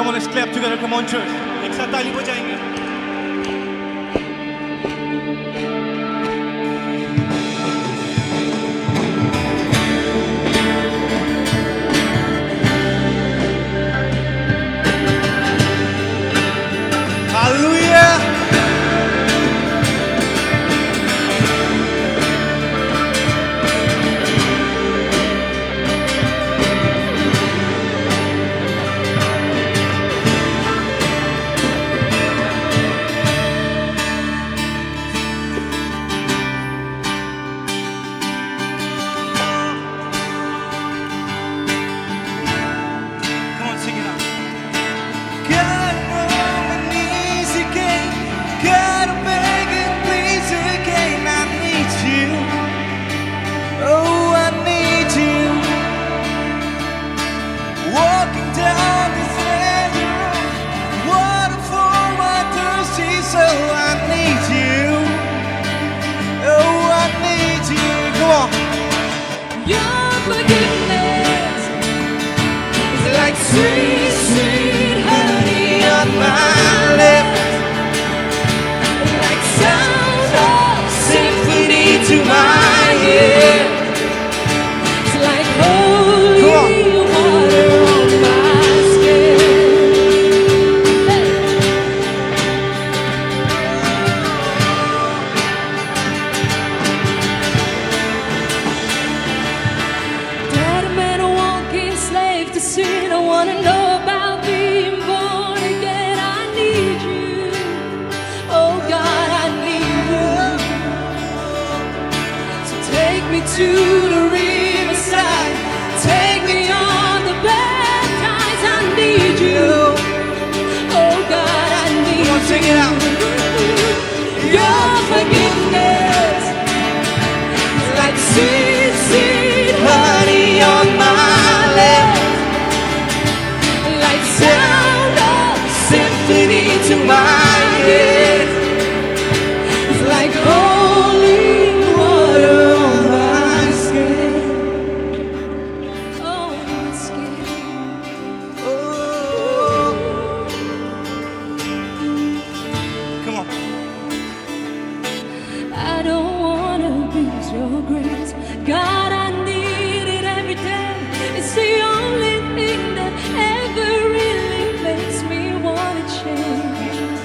Come on, let's clap together. Come on, church. एक साथ ताली बजाएंगे. Hallelujah. Come on, sing it out. God, on my knees again. God, I'm begging, please again. I need you. Oh, I need you. Walking down this desert road, water for my thirsty soul. I need you. Oh, I need you. Come on. Your forgiveness It's like sweet, sweet honey on my lips, like sound of symphony to my ear. is like holy water on my skin. Dead man walking, slave to sin. I wanna know about being born again. I need you. Oh God, I need you. So take me to the riverside. Take me on the baptized. I need you. Oh God, I need Come on, sing it out. your forgiveness. It's like sweet, sweet honey on my lips, Like sound of symphony to my ear. It's like holy water on my skin. On my skin. Oh. Come on. I don't wanna abuse your grace. God, I need it every day. It's the only thing that ever really makes me wanna change.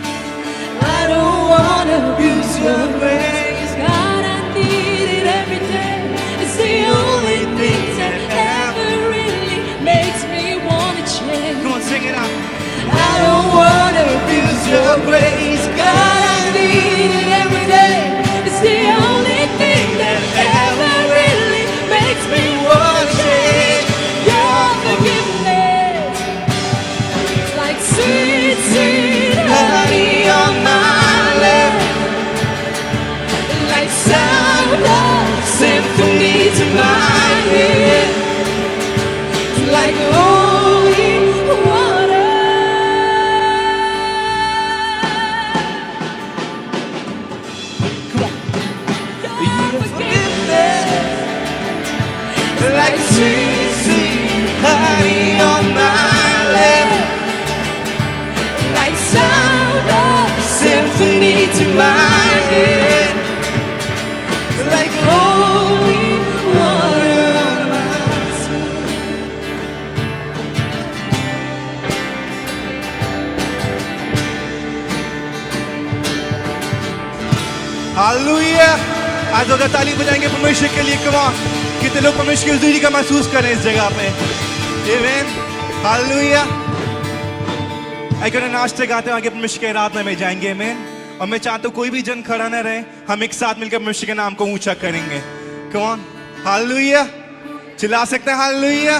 I don't wanna abuse your grace. God, I need it every day. It's the only thing that ever really makes me wanna change. Come on, sing it out. I don't wanna abuse your grace. God, I need it every day. It's the only thing that ever really makes me wanna change. Your forgiveness, it's like sweet, sweet honey on my lips, like sound of symphony to my ear. It's like holy water. Your forgiveness, Like sweet, sweet honey on my lips, like sound of symphony to my ear. like holy water on my skin. Hallelujah. आज होगा ताली बजाएंगे परमेश्वर के लिए. Come on. कितने लोग परमेश्वर की हज़ूरी का महसूस करें इस जगह पे. आमीन. हालेलुया. अगर नाचते गाते आगे परमेश्वर के आराधना में जाएंगे. आमीन. और मैं चाहता हूँ कोई भी जन खड़ा न रहे. हम एक साथ मिलकर परमेश्वर के नाम को ऊंचा करेंगे. Come on. हालेलुया. चिल्ला सकते हैं हालेलुया.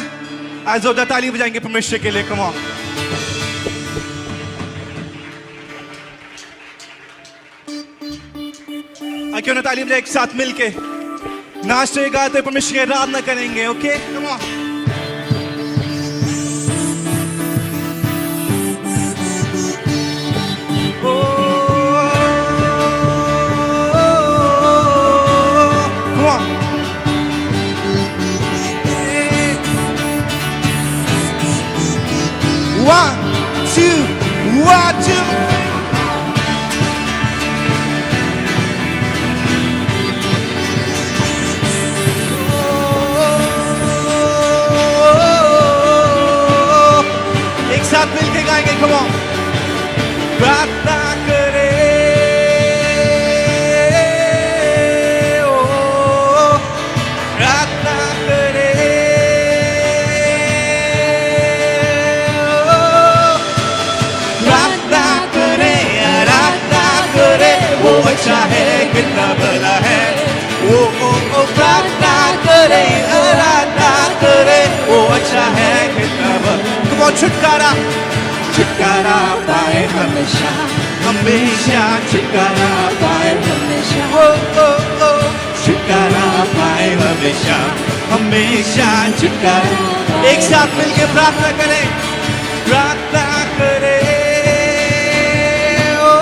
आज होगा ताली बजाएंगे परमेश्वर के लिए. Come on. क्यों ना तालीम एक साथ मिलके नाचते गाते परमेश्वर की आराधना करेंगे. Okay come on. Come on. 1, 2, 2 एक साथ मिलके गाएंगे come on प्रार्थना करे ओ प्रार्थना करे प्रार्थना करे आराधना करे वो अच्छा है कितना भला है ओ प्रार्थना करे आराधना करे वो अच्छा है कितना भला come on छुटकारा छुटकारा पाए हमेशा हमेशा छुटकारा पाए हमेशा ओ छुटकारा पाए हमेशा हमेशा छुटकारा एक साथ मिलके प्रार्थना करें प्रार्थना करें ओ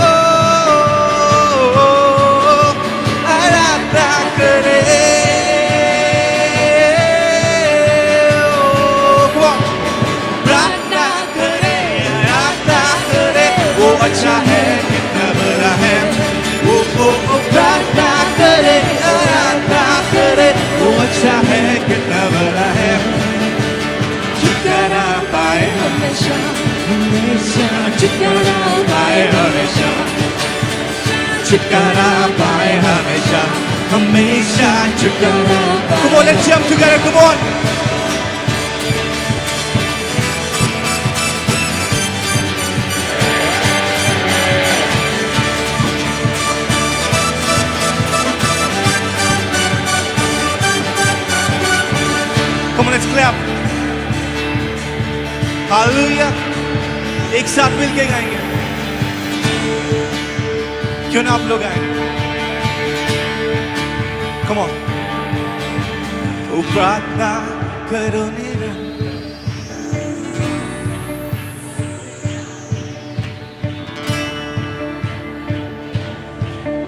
आराधना करें प्रार्थना करें आराधना करें वो अच्छा है कितना बड़ा है ओ प्रार्थना करें आराधना करें वो अच्छा है कितना बड़ा है छुटकारा पाए हमेशा हमेशा छुटकारा पाए हमेशा छुटकारा पाए हमेशा हमेशा छुटकारा come on let's jump together come on come on let's clap hallelujah एक साथ मिलके गाएंगे क्यों ना आप लोग आएंगे come on ओ प्रार्थना करो निरंतर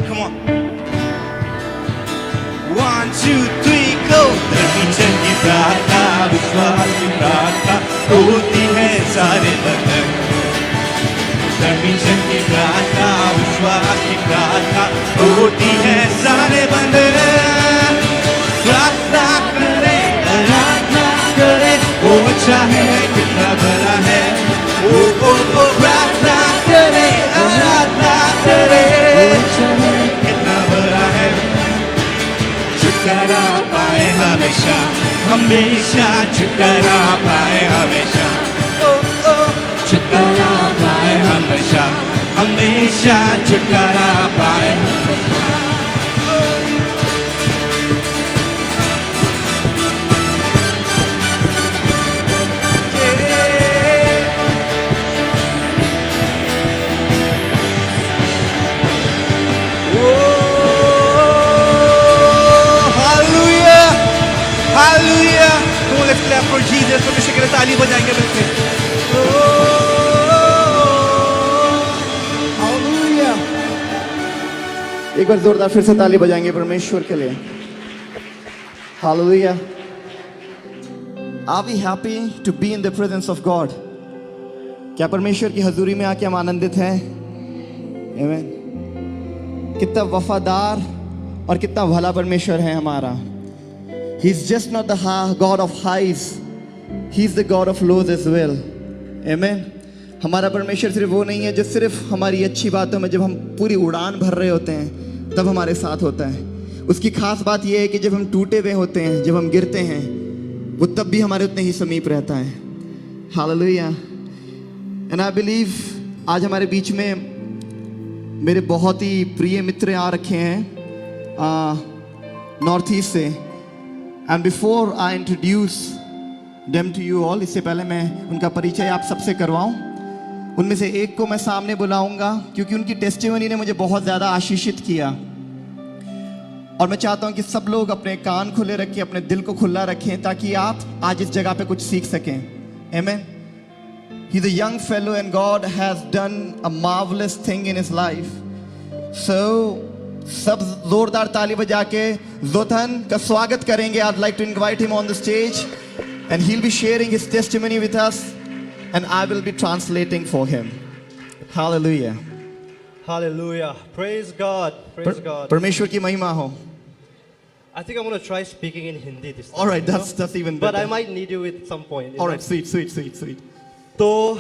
come on 1 2 3 go धर्मी की प्रार्थना विश्वास की प्रार्थना होती है सारे बंधन धर्मी की प्रार्थना विश्वास की प्रार्थना होती है सारे बंधन प्रार्थना करे आराधना करे वो अच्छा है कितना बड़ा है ओ प्रार्थना करे आराधना करे कितना बड़ा है छुटकारा पाए हमेशा हमेशा छुटकारा पाए हमेशा छुटकारा पाए हमेशा हमेशा छुटकारा पाए Hallelujah! Come on, let's clap for Jesus. परमेश्वर के लिए ताली बजाएंगे मिलके. Hallelujah! एक बार जोरदार फिर से ताली बजाएंगे परमेश्वर के लिए. Hallelujah! Are we happy to be in the presence of God? क्या परमेश्वर की हजूरी में आके हम आनंदित हैं? Amen. कितना वफादार और कितना भला परमेश्वर है हमारा. He's just not the God of highs. He's the God of lows as well. Amen. हमारा परमेश्वर सिर्फ वो नहीं है जो सिर्फ हमारी अच्छी बातों में जब हम पूरी उड़ान भर रहे होते हैं तब हमारे साथ होता है. उसकी खास बात यह है कि जब हम टूटे हुए होते हैं, जब हम गिरते हैं, वो तब भी हमारे उतने ही समीप रहता है. Hallelujah. And I believe आज हमारे बीच में मेरे बहुत ही प्रिय मित्र आ रखे हैं नॉर्थ ईस्ट से. And before I introduce them to you all, इससे पहले मैं उनका परिचय आप सबसे करवाऊं. उनमें से एक को मैं सामने बुलाऊंगा क्योंकि उनकी टेस्टिमनी ने मुझे बहुत ज़्यादा आशीषित किया. और मैं चाहता हूं कि सब लोग अपने कान खुले रखें, अपने दिल को खुला रखें ताकि आप आज इस जगह पे कुछ सीख सकें. Amen. He's a young fellow and God has done a marvelous thing in his life. So सब जोरदार ताली बजा के जोथन का स्वागत करेंगे. I'd like to invite him on the stage and he'll be sharing his testimony with us and I will be translating for him. Hallelujah. Hallelujah. Praise God. Praise God. परमेश्वर की महिमा हो. I think I'm going to try speaking in Hindi this time. All right, you know? that's even But better. I might need you at some point. you All know? right, sweet. तो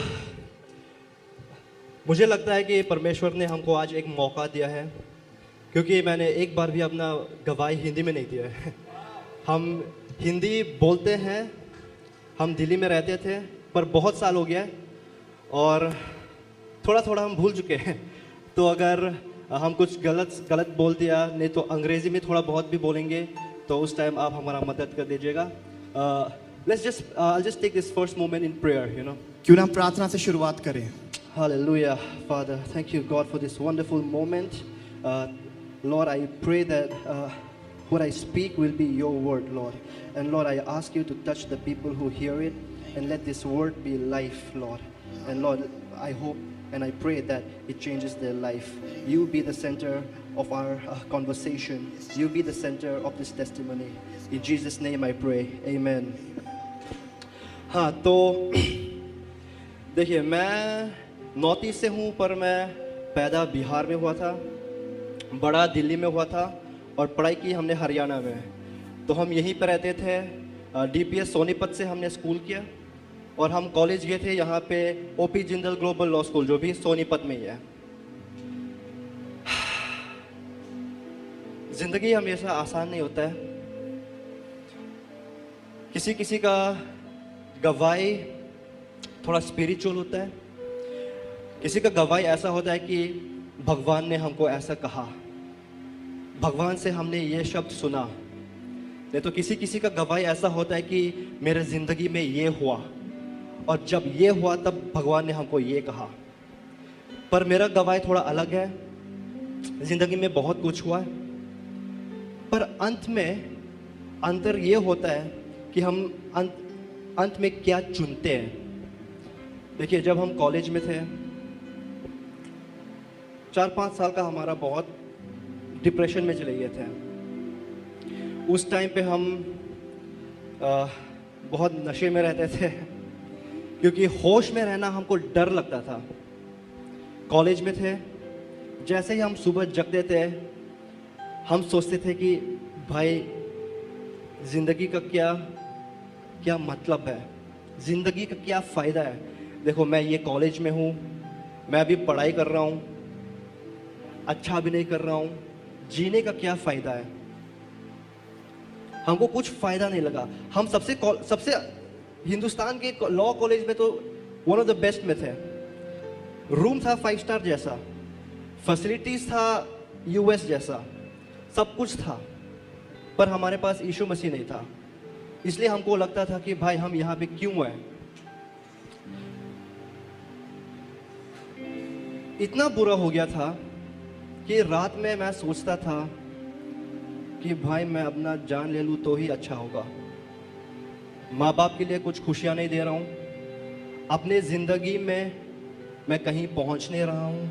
मुझे लगता है कि परमेश्वर ने हमको आज एक मौका दिया है, क्योंकि मैंने एक बार भी अपना गवाही हिंदी में नहीं दिया है. हम हिंदी बोलते हैं, हम दिल्ली में रहते थे, पर बहुत साल हो गया है और थोड़ा थोड़ा हम भूल चुके हैं. तो अगर हम कुछ गलत बोल दिया, नहीं तो अंग्रेज़ी में थोड़ा बहुत भी बोलेंगे, तो उस टाइम आप हमारा मदद कर दीजिएगा. I'll just take this first moment in prayer, you know. क्यों ना हम प्रार्थना से शुरुआत करें. Hallelujah, Father. Thank you, God, for this wonderful moment. Lord, I pray that what I speak will be your word, Lord. And Lord, I ask you to touch the people who hear it and let this word be life, Lord. And Lord, I hope and I pray that it changes their life. You be the center of our conversation. You be the center of this testimony. In Jesus' name I pray. Amen. हाँ, तो देखिए, मैं north east से हूँ, पर मैं पैदा बिहार में हुआ था, बड़ा दिल्ली में हुआ था और पढ़ाई की हमने हरियाणा में. तो हम यहीं पर रहते थे. DPS सोनीपत से हमने स्कूल किया और हम कॉलेज गए थे यहाँ पे OP Jindal global law school, जो भी सोनीपत में ही है. ज़िंदगी हमेशा आसान नहीं होता है. किसी किसी का गवाही थोड़ा स्पिरिचुअल होता है, किसी का गवाही ऐसा होता है कि भगवान ने हमको ऐसा कहा, भगवान से हमने ये शब्द सुना. नहीं तो किसी किसी का गवाही ऐसा होता है कि मेरे ज़िंदगी में ये हुआ और जब ये हुआ तब भगवान ने हमको ये कहा. पर मेरा गवाही थोड़ा अलग है. ज़िंदगी में बहुत कुछ हुआ है, पर अंत में अंतर ये होता है कि हम अंत में क्या चुनते हैं. देखिए, जब हम कॉलेज में थे, 4-5 साल का हमारा बहुत डिप्रेशन में चले गए थे. उस टाइम पे हम बहुत नशे में रहते थे, क्योंकि होश में रहना हमको डर लगता था. कॉलेज में थे, जैसे ही हम सुबह जगते थे, हम सोचते थे कि भाई ज़िंदगी का क्या मतलब है, ज़िंदगी का क्या फ़ायदा है. देखो, मैं ये कॉलेज में हूँ, मैं अभी पढ़ाई कर रहा हूँ, अच्छा भी नहीं कर रहा हूँ, जीने का क्या फ़ायदा है. हमको कुछ फ़ायदा नहीं लगा. हम सबसे हिंदुस्तान के लॉ कॉलेज में तो वन ऑफ द बेस्ट में थे. रूम था 5 स्टार जैसा, फैसिलिटीज़ था US जैसा, सब कुछ था, पर हमारे पास यीशु मसीह नहीं था. इसलिए हमको लगता था कि भाई हम यहाँ पे क्यों हैं. इतना बुरा हो गया था कि रात में मैं सोचता था कि भाई मैं अपना जान ले लूँ तो ही अच्छा होगा. माँ बाप के लिए कुछ खुशियाँ नहीं दे रहा हूँ, अपने ज़िंदगी में मैं कहीं पहुँच नहीं रहा हूँ.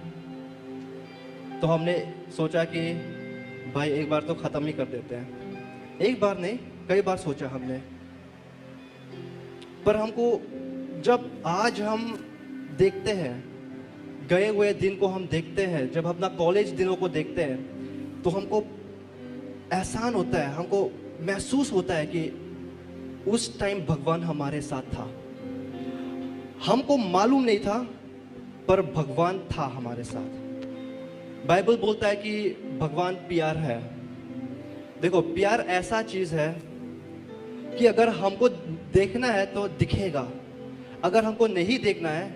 तो हमने सोचा कि भाई एक बार तो ख़त्म ही कर देते हैं. एक बार नहीं, कई बार सोचा हमने. पर हमको जब आज हम देखते हैं, गए हुए दिन को हम देखते हैं, जब अपना कॉलेज दिनों को देखते हैं, तो हमको एहसान होता है, हमको महसूस होता है कि उस टाइम भगवान हमारे साथ था. हमको मालूम नहीं था, पर भगवान था हमारे साथ. बाइबल बोलता है कि भगवान प्यार है. देखो, प्यार ऐसा चीज़ है कि अगर हमको देखना है तो दिखेगा, अगर हमको नहीं देखना है,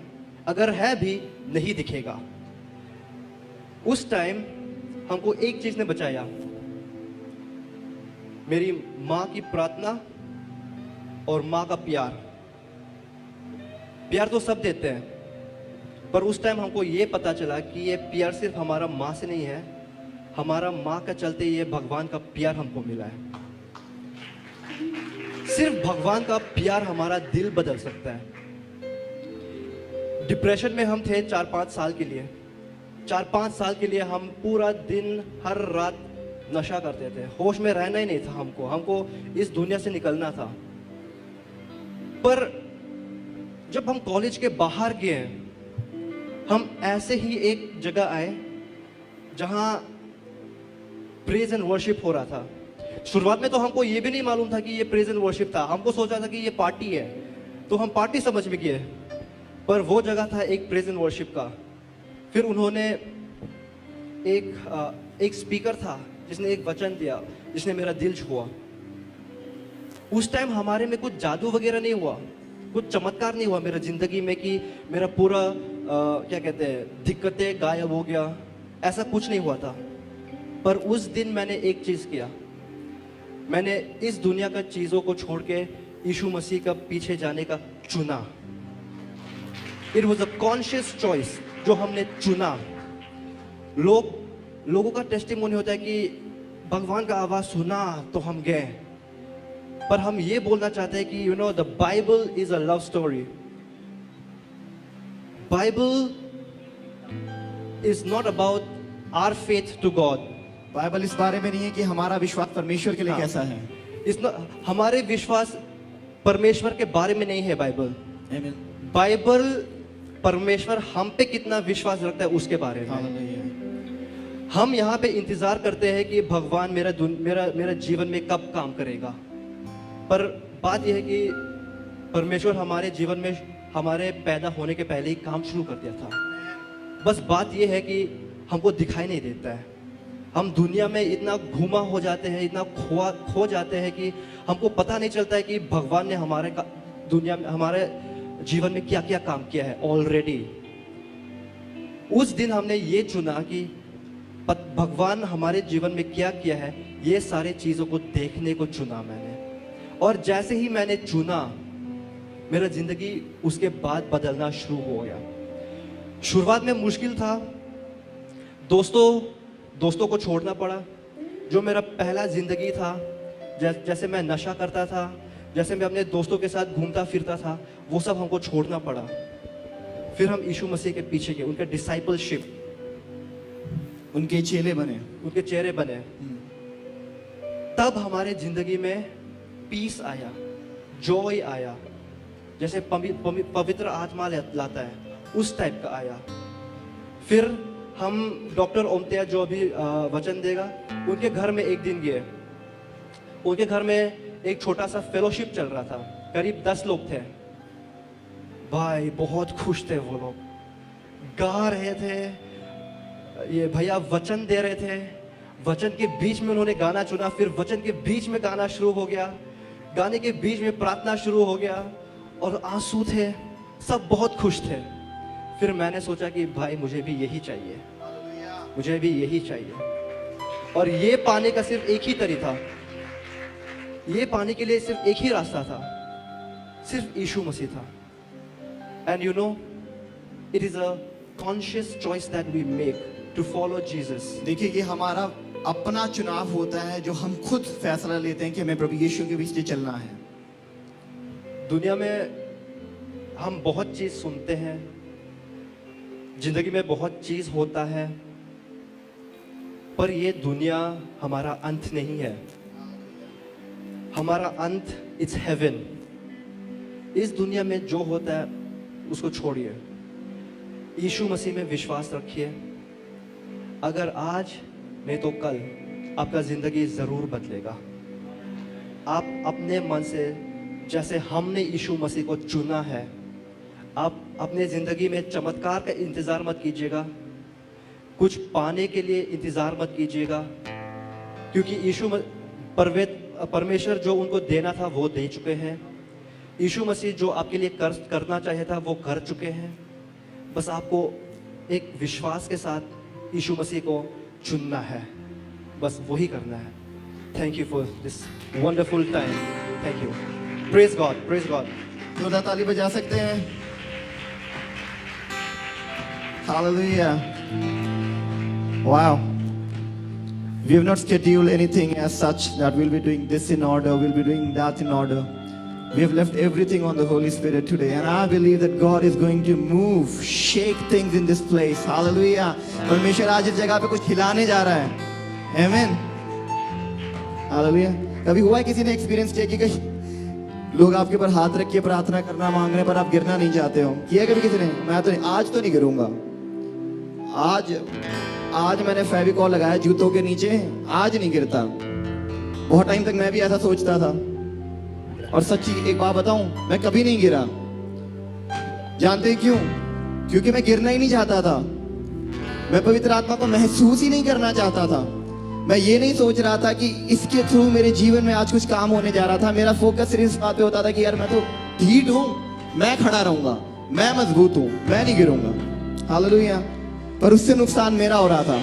अगर है भी, नहीं दिखेगा. उस टाइम हमको एक चीज़ ने बचाया, मेरी माँ की प्रार्थना और माँ का प्यार. प्यार तो सब देते हैं, पर उस टाइम हमको ये पता चला कि ये प्यार सिर्फ हमारा माँ से नहीं है, हमारा माँ का चलते ये भगवान का प्यार हमको मिला है. सिर्फ भगवान का प्यार हमारा दिल बदल सकता है. डिप्रेशन में हम थे 4-5 साल के लिए. 4-5 साल के लिए हम पूरा दिन हर रात नशा करते थे. होश में रहना ही नहीं था हमको इस दुनिया से निकलना था. पर जब हम कॉलेज के बाहर गए, हम ऐसे ही एक जगह आए जहां प्रेज एंड वर्शिप हो रहा था। शुरुआत में तो हमको ये भी नहीं मालूम था कि ये प्रेज एंड वर्शिप था। हमको सोचा था कि ये पार्टी है, तो हम पार्टी समझ में गए, पर वो जगह था एक प्रेज एंड वर्शिप का। फिर उन्होंने एक स्पीकर था जिसने एक वचन दिया जिसने मेरा दिल छुआ। उस टाइम हमारे में कुछ जादू वगैरह नहीं हुआ, कुछ चमत्कार नहीं हुआ मेरा जिंदगी में कि मेरा पूरा क्या कहते हैं दिक्कतें गायब हो गया, ऐसा कुछ नहीं हुआ था। पर उस दिन मैंने एक चीज किया, मैंने इस दुनिया का चीजों को छोड़ के यीशु मसीह का पीछे जाने का चुना। It was a conscious choice जो हमने चुना। लोगों का टेस्टिमोनी होता है कि भगवान का आवाज सुना तो हम गए, पर हम ये बोलना चाहते हैं कि the Bible is a love story. Bible is not about our faith to God. Bible इस बारे में नहीं है कि हमारा विश्वास परमेश्वर के लिए हाँ। कैसा है। हमारे विश्वास परमेश्वर के बारे में नहीं है। Bible Amen. बाइबल परमेश्वर हम पे कितना विश्वास रखता है उसके बारे में। Hallelujah. हम यहाँ पे इंतजार करते हैं कि भगवान मेरा जीवन में कब काम करेगा, पर बात यह है कि परमेश्वर हमारे जीवन में हमारे पैदा होने के पहले ही काम शुरू कर दिया था। बस बात यह है कि हमको दिखाई नहीं देता है। हम दुनिया में इतना घुमा हो जाते हैं, इतना खो जाते हैं कि हमको पता नहीं चलता है कि भगवान ने दुनिया में हमारे जीवन में क्या क्या काम किया है ऑलरेडी। उस दिन हमने ये चुना कि भगवान हमारे जीवन में क्या किया है, ये सारी चीजों को देखने को चुना मैंने। और जैसे ही मैंने चुना, मेरा जिंदगी उसके बाद बदलना शुरू हो गया। शुरुआत में मुश्किल था, दोस्तों को छोड़ना पड़ा। जो मेरा पहला जिंदगी था, जैसे मैं नशा करता था, जैसे मैं अपने दोस्तों के साथ घूमता फिरता था, वो सब हमको छोड़ना पड़ा। फिर हम यीशु मसीह के पीछे गए, उनके डिसाइपलशिप, उनके चेले बने, उनके चेहरे बने। तब हमारे जिंदगी में पीस आया, जॉय आया, जैसे पवित्र आत्मा लाता है उस टाइप का आया। फिर हम डॉक्टर ओमतिया जो अभी वचन देगा, उनके घर में एक दिन गए। उनके घर में एक छोटा सा फेलोशिप चल रहा था, करीब 10 लोग थे। भाई बहुत खुश थे वो लोग, गा रहे थे, ये भैया वचन दे रहे थे। वचन के बीच में उन्होंने गाना चुना, फिर वचन के बीच में गाना शुरू हो गया, गाने के बीच में प्रार्थना शुरू हो गया, और आंसू थे, सब बहुत खुश थे। फिर मैंने सोचा कि भाई मुझे भी यही चाहिए, मुझे भी यही चाहिए। और ये पाने का सिर्फ एक ही तरीका था, ये पाने के लिए सिर्फ एक ही रास्ता था, सिर्फ यीशु मसीह था। And you know, it is a conscious choice that we make to follow Jesus. देखिए ये हमारा अपना चुनाव होता है, जो हम खुद फैसला लेते हैं कि हमें प्रभु यीशु के पीछे चलना है। दुनिया में हम बहुत चीज सुनते हैं, जिंदगी में बहुत चीज होता है, पर ये दुनिया हमारा अंत नहीं है। हमारा अंत इट्स हेवन। इस दुनिया में जो होता है उसको छोड़िए, यीशु मसीह में विश्वास रखिए। अगर आज नहीं तो कल आपका जिंदगी जरूर बदलेगा। आप अपने मन से, जैसे हमने यीशु मसीह को चुना है, आप अपने जिंदगी में चमत्कार का इंतजार मत कीजिएगा, कुछ पाने के लिए इंतजार मत कीजिएगा, क्योंकि परमेश्वर जो उनको देना था वो दे चुके हैं। यीशु मसीह जो आपके लिए करना चाहिए था वो कर चुके हैं। बस आपको एक विश्वास के साथ यीशु मसीह को चुनना है, बस वही करना है। Thank you for this wonderful time. Thank you. Praise God, praise God. जोरदार ताली बजा सकते हैं। Hallelujah. Wow. We have not scheduled anything as such that we'll be doing this in order, we'll be doing that in order. We have left everything on the Holy Spirit today, and I believe that God is going to move, shake things in this place. Hallelujah. परमेश्वर आज इस जगह पे कुछ खिलाने जा रहा है। Amen. Hallelujah. कभी हुआ है किसी ने एक्सपीरियंस किया कि कहीं लोग आपके ऊपर हाथ रख के प्रार्थना करना मांगने पर आप गिरना नहीं चाहते हो? किया कभी किसी ने? मैं तो नहीं, आज तो नहीं गिरूंगा। आज मैंने फेविकॉल लगाया जूतों के नीचे, आज नहीं गिरता। बहुत टाइम तक मैं भी ऐसा सोचता था, और सच्ची एक बात बताऊं, मैं कभी नहीं गिरा। जानते क्यों? क्योंकि मैं गिरना ही नहीं चाहता था। मैं पवित्र आत्मा को महसूस ही नहीं करना चाहता था। मैं ये नहीं सोच रहा था कि इसके थ्रू मेरे जीवन में आज कुछ काम होने जा रहा था। मेरा फोकस सिर्फ इस बात पे होता था कि यार मैं तो ढीठ हूं, मैं खड़ा रहूंगा, मैं मजबूत हूं, मैं नहीं गिरूंगा। हालेलुया। पर उससे नुकसान मेरा हो रहा था।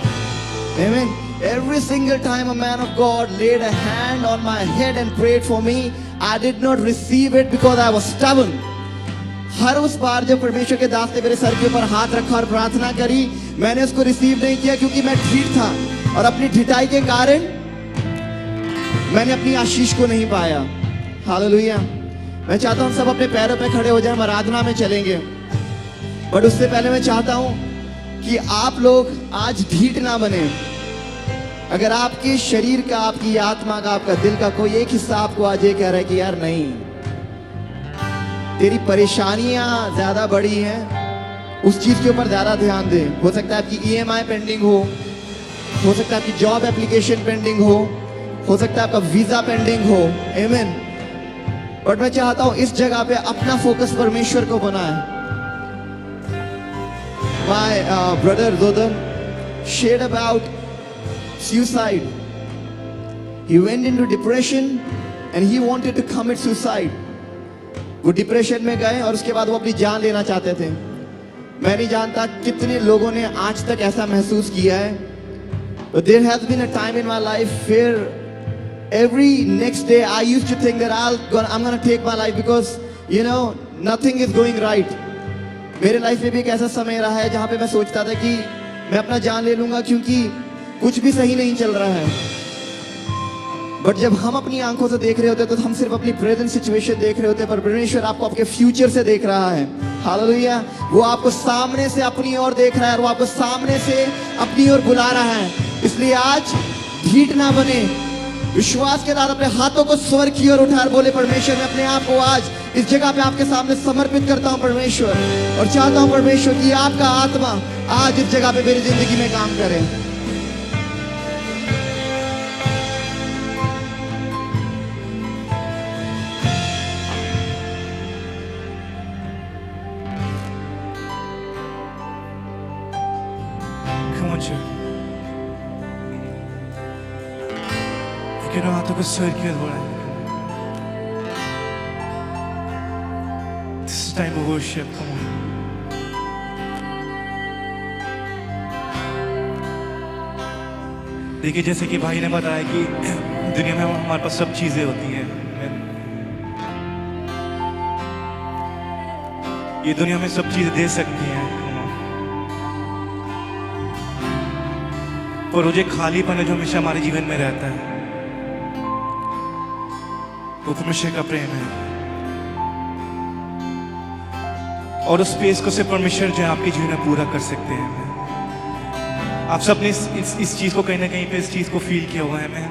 Amen. Every single time a man of God laid a hand on my head and prayed for me, I did not receive it because I was stubborn. हर उस बार जब परमेश्वर के दास ने मेरे सर के ऊपर हाथ रखा और प्रार्थना करी, मैंने उसको रिसीव नहीं किया क्योंकि मैं ढीठ था, और अपनी ढिठाई के कारण मैंने अपनी आशीष को नहीं पाया। हालेलुया। मैं चाहता हूं सब अपने पैरों पे खड़े हो जाएं, हम आराधना में चलेंगे। बट उससे पहले मैं चाहता हूं कि आप लोग आज ढीठ ना बने। अगर आपके शरीर का, आपकी आत्मा का, आपका दिल का कोई एक हिस्सा आपको आज ये कह रहा है कि यार नहीं, तेरी परेशानियां ज्यादा बड़ी हैं, उस चीज के ऊपर ज्यादा ध्यान दे। हो सकता है आपकी EMI पेंडिंग हो सकता है आपकी जॉब एप्लीकेशन पेंडिंग हो सकता है आपका वीजा पेंडिंग हो। आमीन। बट मैं चाहता हूं इस जगह पे अपना फोकस परमेश्वर को बनाए। My brother Zodan shared about suicide. He went into depression and he wanted to commit suicide. वो डिप्रेशन में गए और उसके बाद वो अपनी जान लेना चाहते थे। मैं नहीं जानता कितने लोगों ने आज तक ऐसा महसूस किया है। But there has been a time in my life where every next day I used to think that I'm gonna take my life because you know nothing is going right. मेरे लाइफ में भी एक ऐसा समय रहा है जहाँ पे मैं सोचता था कि मैं अपना जान ले लूंगा क्योंकि कुछ भी सही नहीं चल रहा है। बट जब हम अपनी आंखों से देख रहे होते हैं तो हम सिर्फ अपनी प्रेजेंट सिचुएशन देख रहे होते हैं, पर परमेश्वर आपको आपके फ्यूचर से देख रहा है। हालेलुया। वो आपको सामने से अपनी ओर देख रहा है और वो आपको सामने से अपनी ओर बुला रहा है। इसलिए आज ढीठ ना बने, विश्वास के साथ अपने हाथों को स्वर की ओर उठा बोले, परमेश्वर मैं अपने आप को आज इस जगह पे आपके सामने समर्पित करता हूं परमेश्वर, और चाहता हूं परमेश्वर कि आपका आत्मा आज इस जगह पे मेरी जिंदगी में काम करे। Come on, church. हाथों को सर की ओर बढ़ाएं। This is time of worship. Come on. देखिए जैसे कि भाई ने बताया कि दुनिया में हमारे पास सब चीजें होती हैं। ये दुनिया में सब चीजें दे सकती हैं, पर वो जो खालीपन है जो हमेशा हमारे जीवन में रहता है, वो परमेश्वर का प्रेम है। और उस स्पेस को सिर्फ परमेश्वर जो है आपके जीवन में पूरा कर सकते हैं। आप सब ने इस चीज को कहीं ना कहीं पे इस चीज को फील किया हुआ है। मैं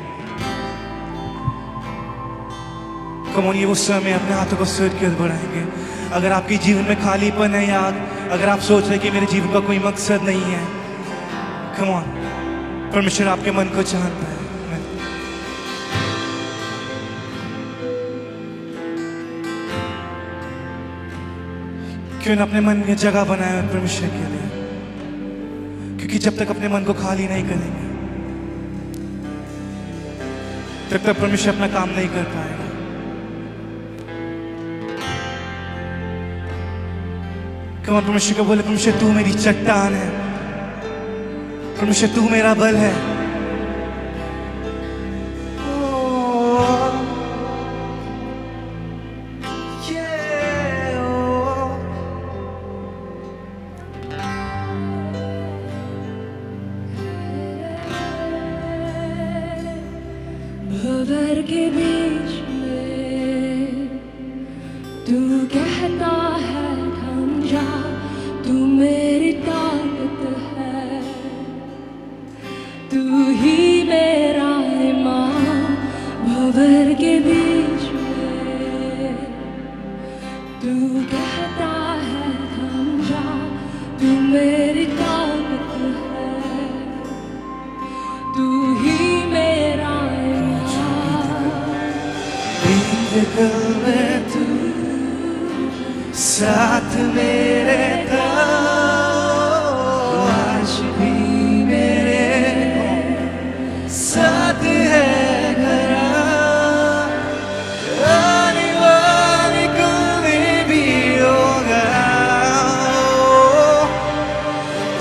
कम ऑन, ये वो समय अपने हाथों को सर की ओर बढ़ाएंगे। अगर आपके जीवन में खालीपन है या अगर आप सोच रहे हैं कि मेरे जीवन का कोई मकसद नहीं है, कम ऑन, परमेश्वर आपके मन को जानता है। क्यों न अपने मन में जगह बनाए परमेश्वर के लिए, क्योंकि जब तक अपने मन को खाली नहीं करेंगे तब तक परमेश्वर अपना काम नहीं कर पाएगा। कम परमेश्वर को बोले, परमेश्वर तू मेरी चट्टान है, परमेश्वर तू मेरा बल है। भंवर के बीच में तू कहता है थम जा, तू मेरी ताकत है, तू ही मेरा ईमान। भंवर के बीच में तू कहता है थम जा, तू मेरी ताकत मेरे था, आज भी मेरे साथ है खरा, आने वाले कल में भी होगा।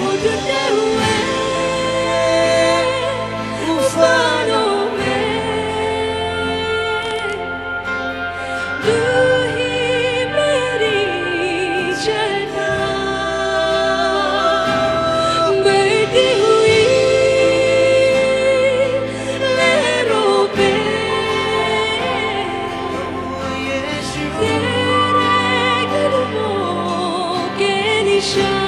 उठते हुए तूफानों में तू ही मेरी चलता, बहती हुई लहरों पे तेरे कदमों के निशान।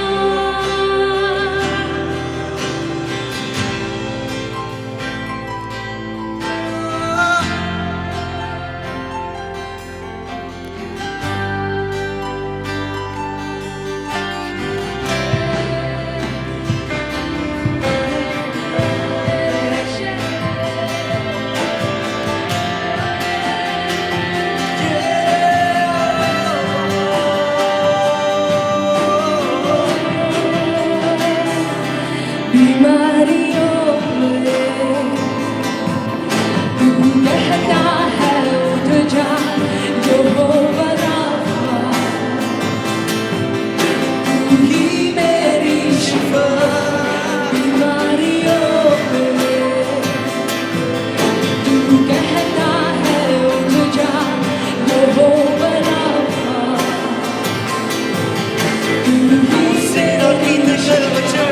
बीमारियों में तू कहता है उठ जा, जो हो बना तू ही मेरी शिफा। बीमारियों में तू कहता है उठ जा, जो हो बना तू ही मेरी शिफा।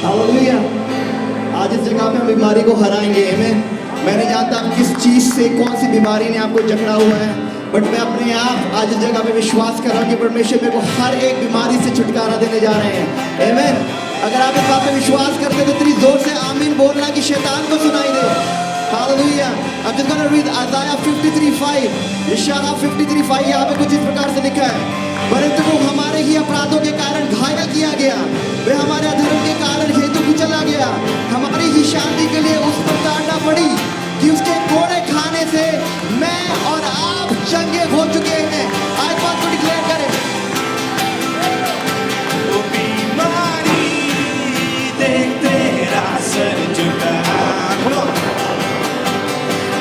हालेलुया। आज इस जगह पे हम बीमारी को हराएंगे। आमीन। मैं नहीं जानता आप किस चीज से, कौन सी बीमारी ने आपको जकड़ा हुआ है, बट मैं अपने आप आज इस जगह पे विश्वास कर रहा हूँ कि परमेश्वर मेरे को हर एक बीमारी से छुटकारा देने जा रहे हैं। आमीन। अगर आप इस बात पे विश्वास करते हो तो इतनी जोर से आमीन बोलना कि शैतान को सुनाई दे। Hallelujah. I'm just going to read Isaiah 53:5। Isaiah 53:5 यहाँ पे कुछ इस प्रकार से लिखा है, परंतु वो हमारे ही अपराधों के कारण घायल किया गया, वे हमारे अधर्म के कारण हेतु कुचला गया, हमारी ही शांति के लिए उस पर ताड़ना पड़ी, कि उसके कोड़े खाने से मैं और आप चंगे हो चुके हैं। आज बात को डिक्लेयर करें। वो बीमारी देख तेरा सर झुका,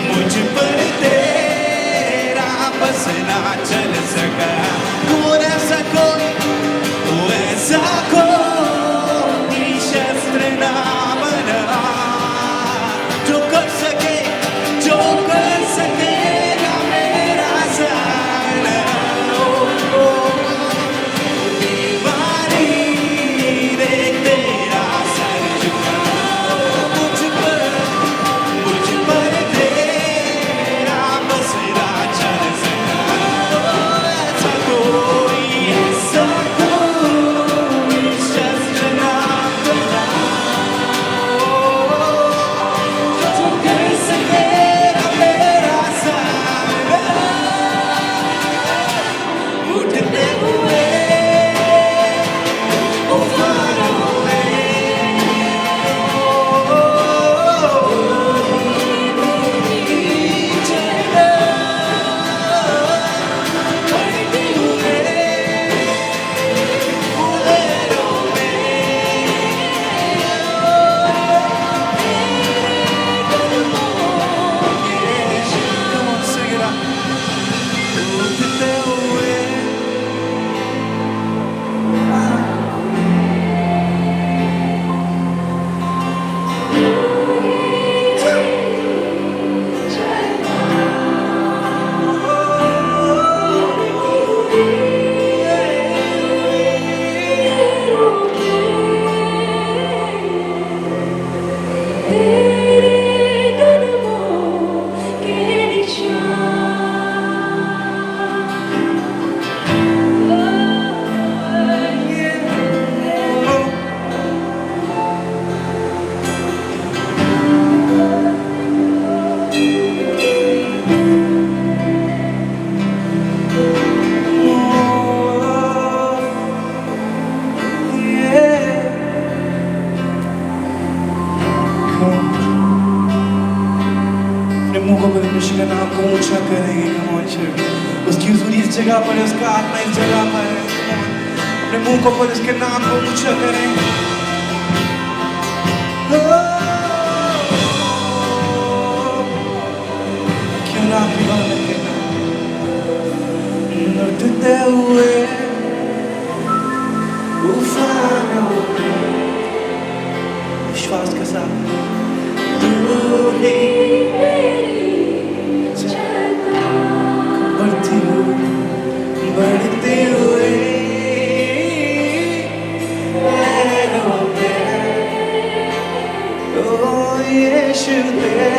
मुझ पर तेरा बस ना चल सका। तू ऐसा कोई शस्त्र ना बना, जो कर सकेगा मेरा सामना। बीमारी देख तेरा सर झुका, मुझ पर तेरा बस ना चल सका। ऐसा ऊंचा करेंगे। Come on church, उसकी हुजूरी इस जगह पर है, उसका आत्मा इस जगह पर है। Come on, अपने मुंह को खोल, उसके नाम को ऊंचा करें। क्यों ना अपनी बात कहना लौटते हुए उफानों पे विश्वास के साथ तू ही बढ़ते हुए लहरों पे ओ यीशु तेरे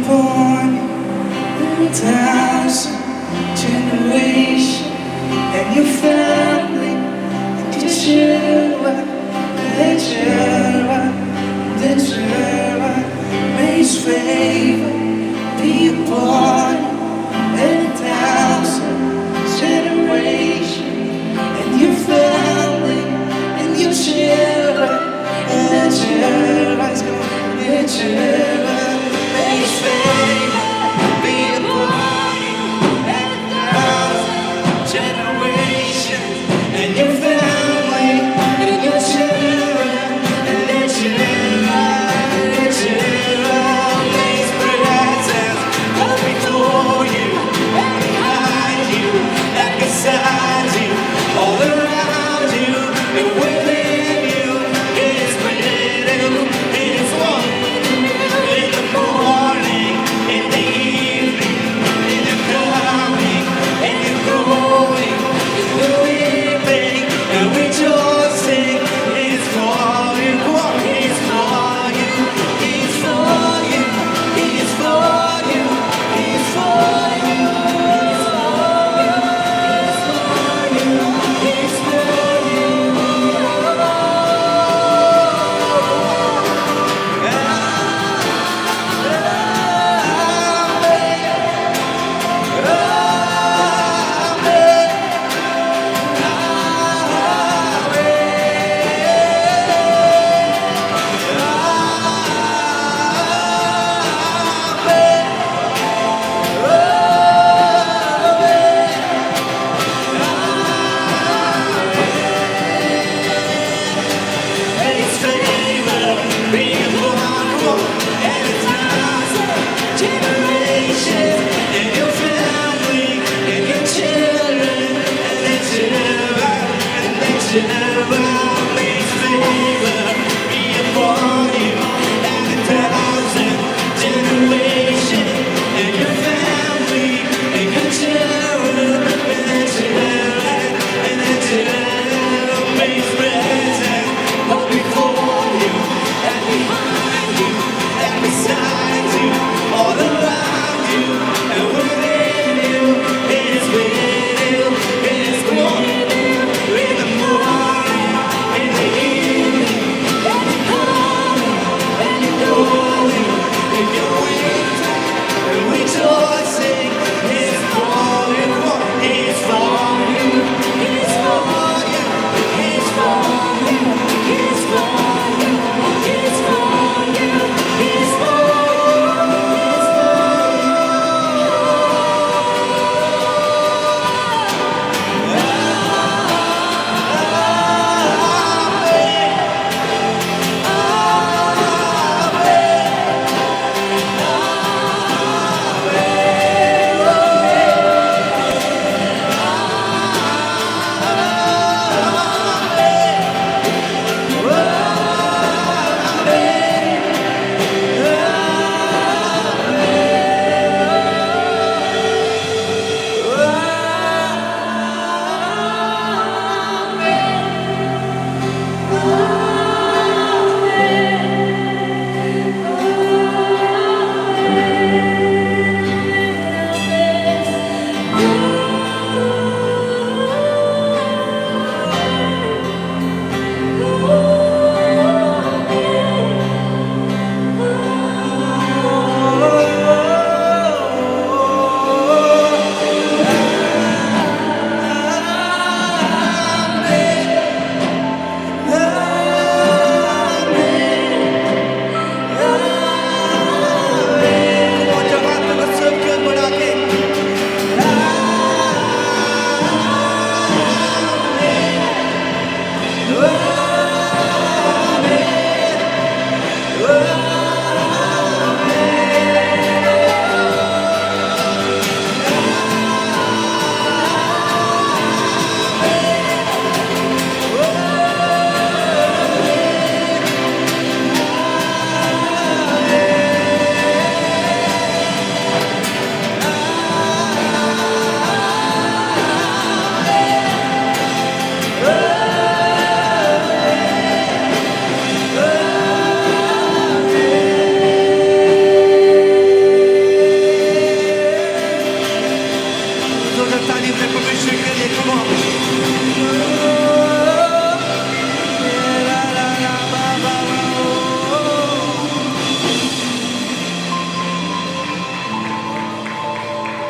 born in 1,000 generations, and your family and your children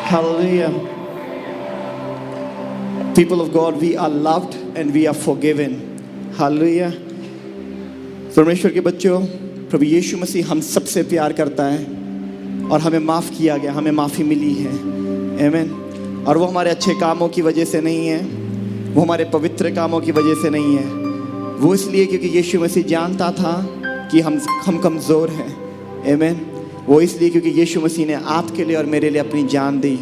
Hallelujah. People of God, we are loved and we are forgiven. Hallelujah. परमेश्वर के बच्चों, प्रभु यीशु मसीह हम सबसे प्यार करता है और हमें माफ़ किया गया, हमें माफ़ी मिली है। आमीन। और वो हमारे अच्छे कामों की वजह से नहीं है, वो हमारे पवित्र कामों की वजह से नहीं है, वो इसलिए क्योंकि यीशु मसीह जानता था कि हम कमज़ोर हैं। आमीन। वो इसलिए क्योंकि यीशु मसीह ने आपके लिए और मेरे लिए अपनी जान दी।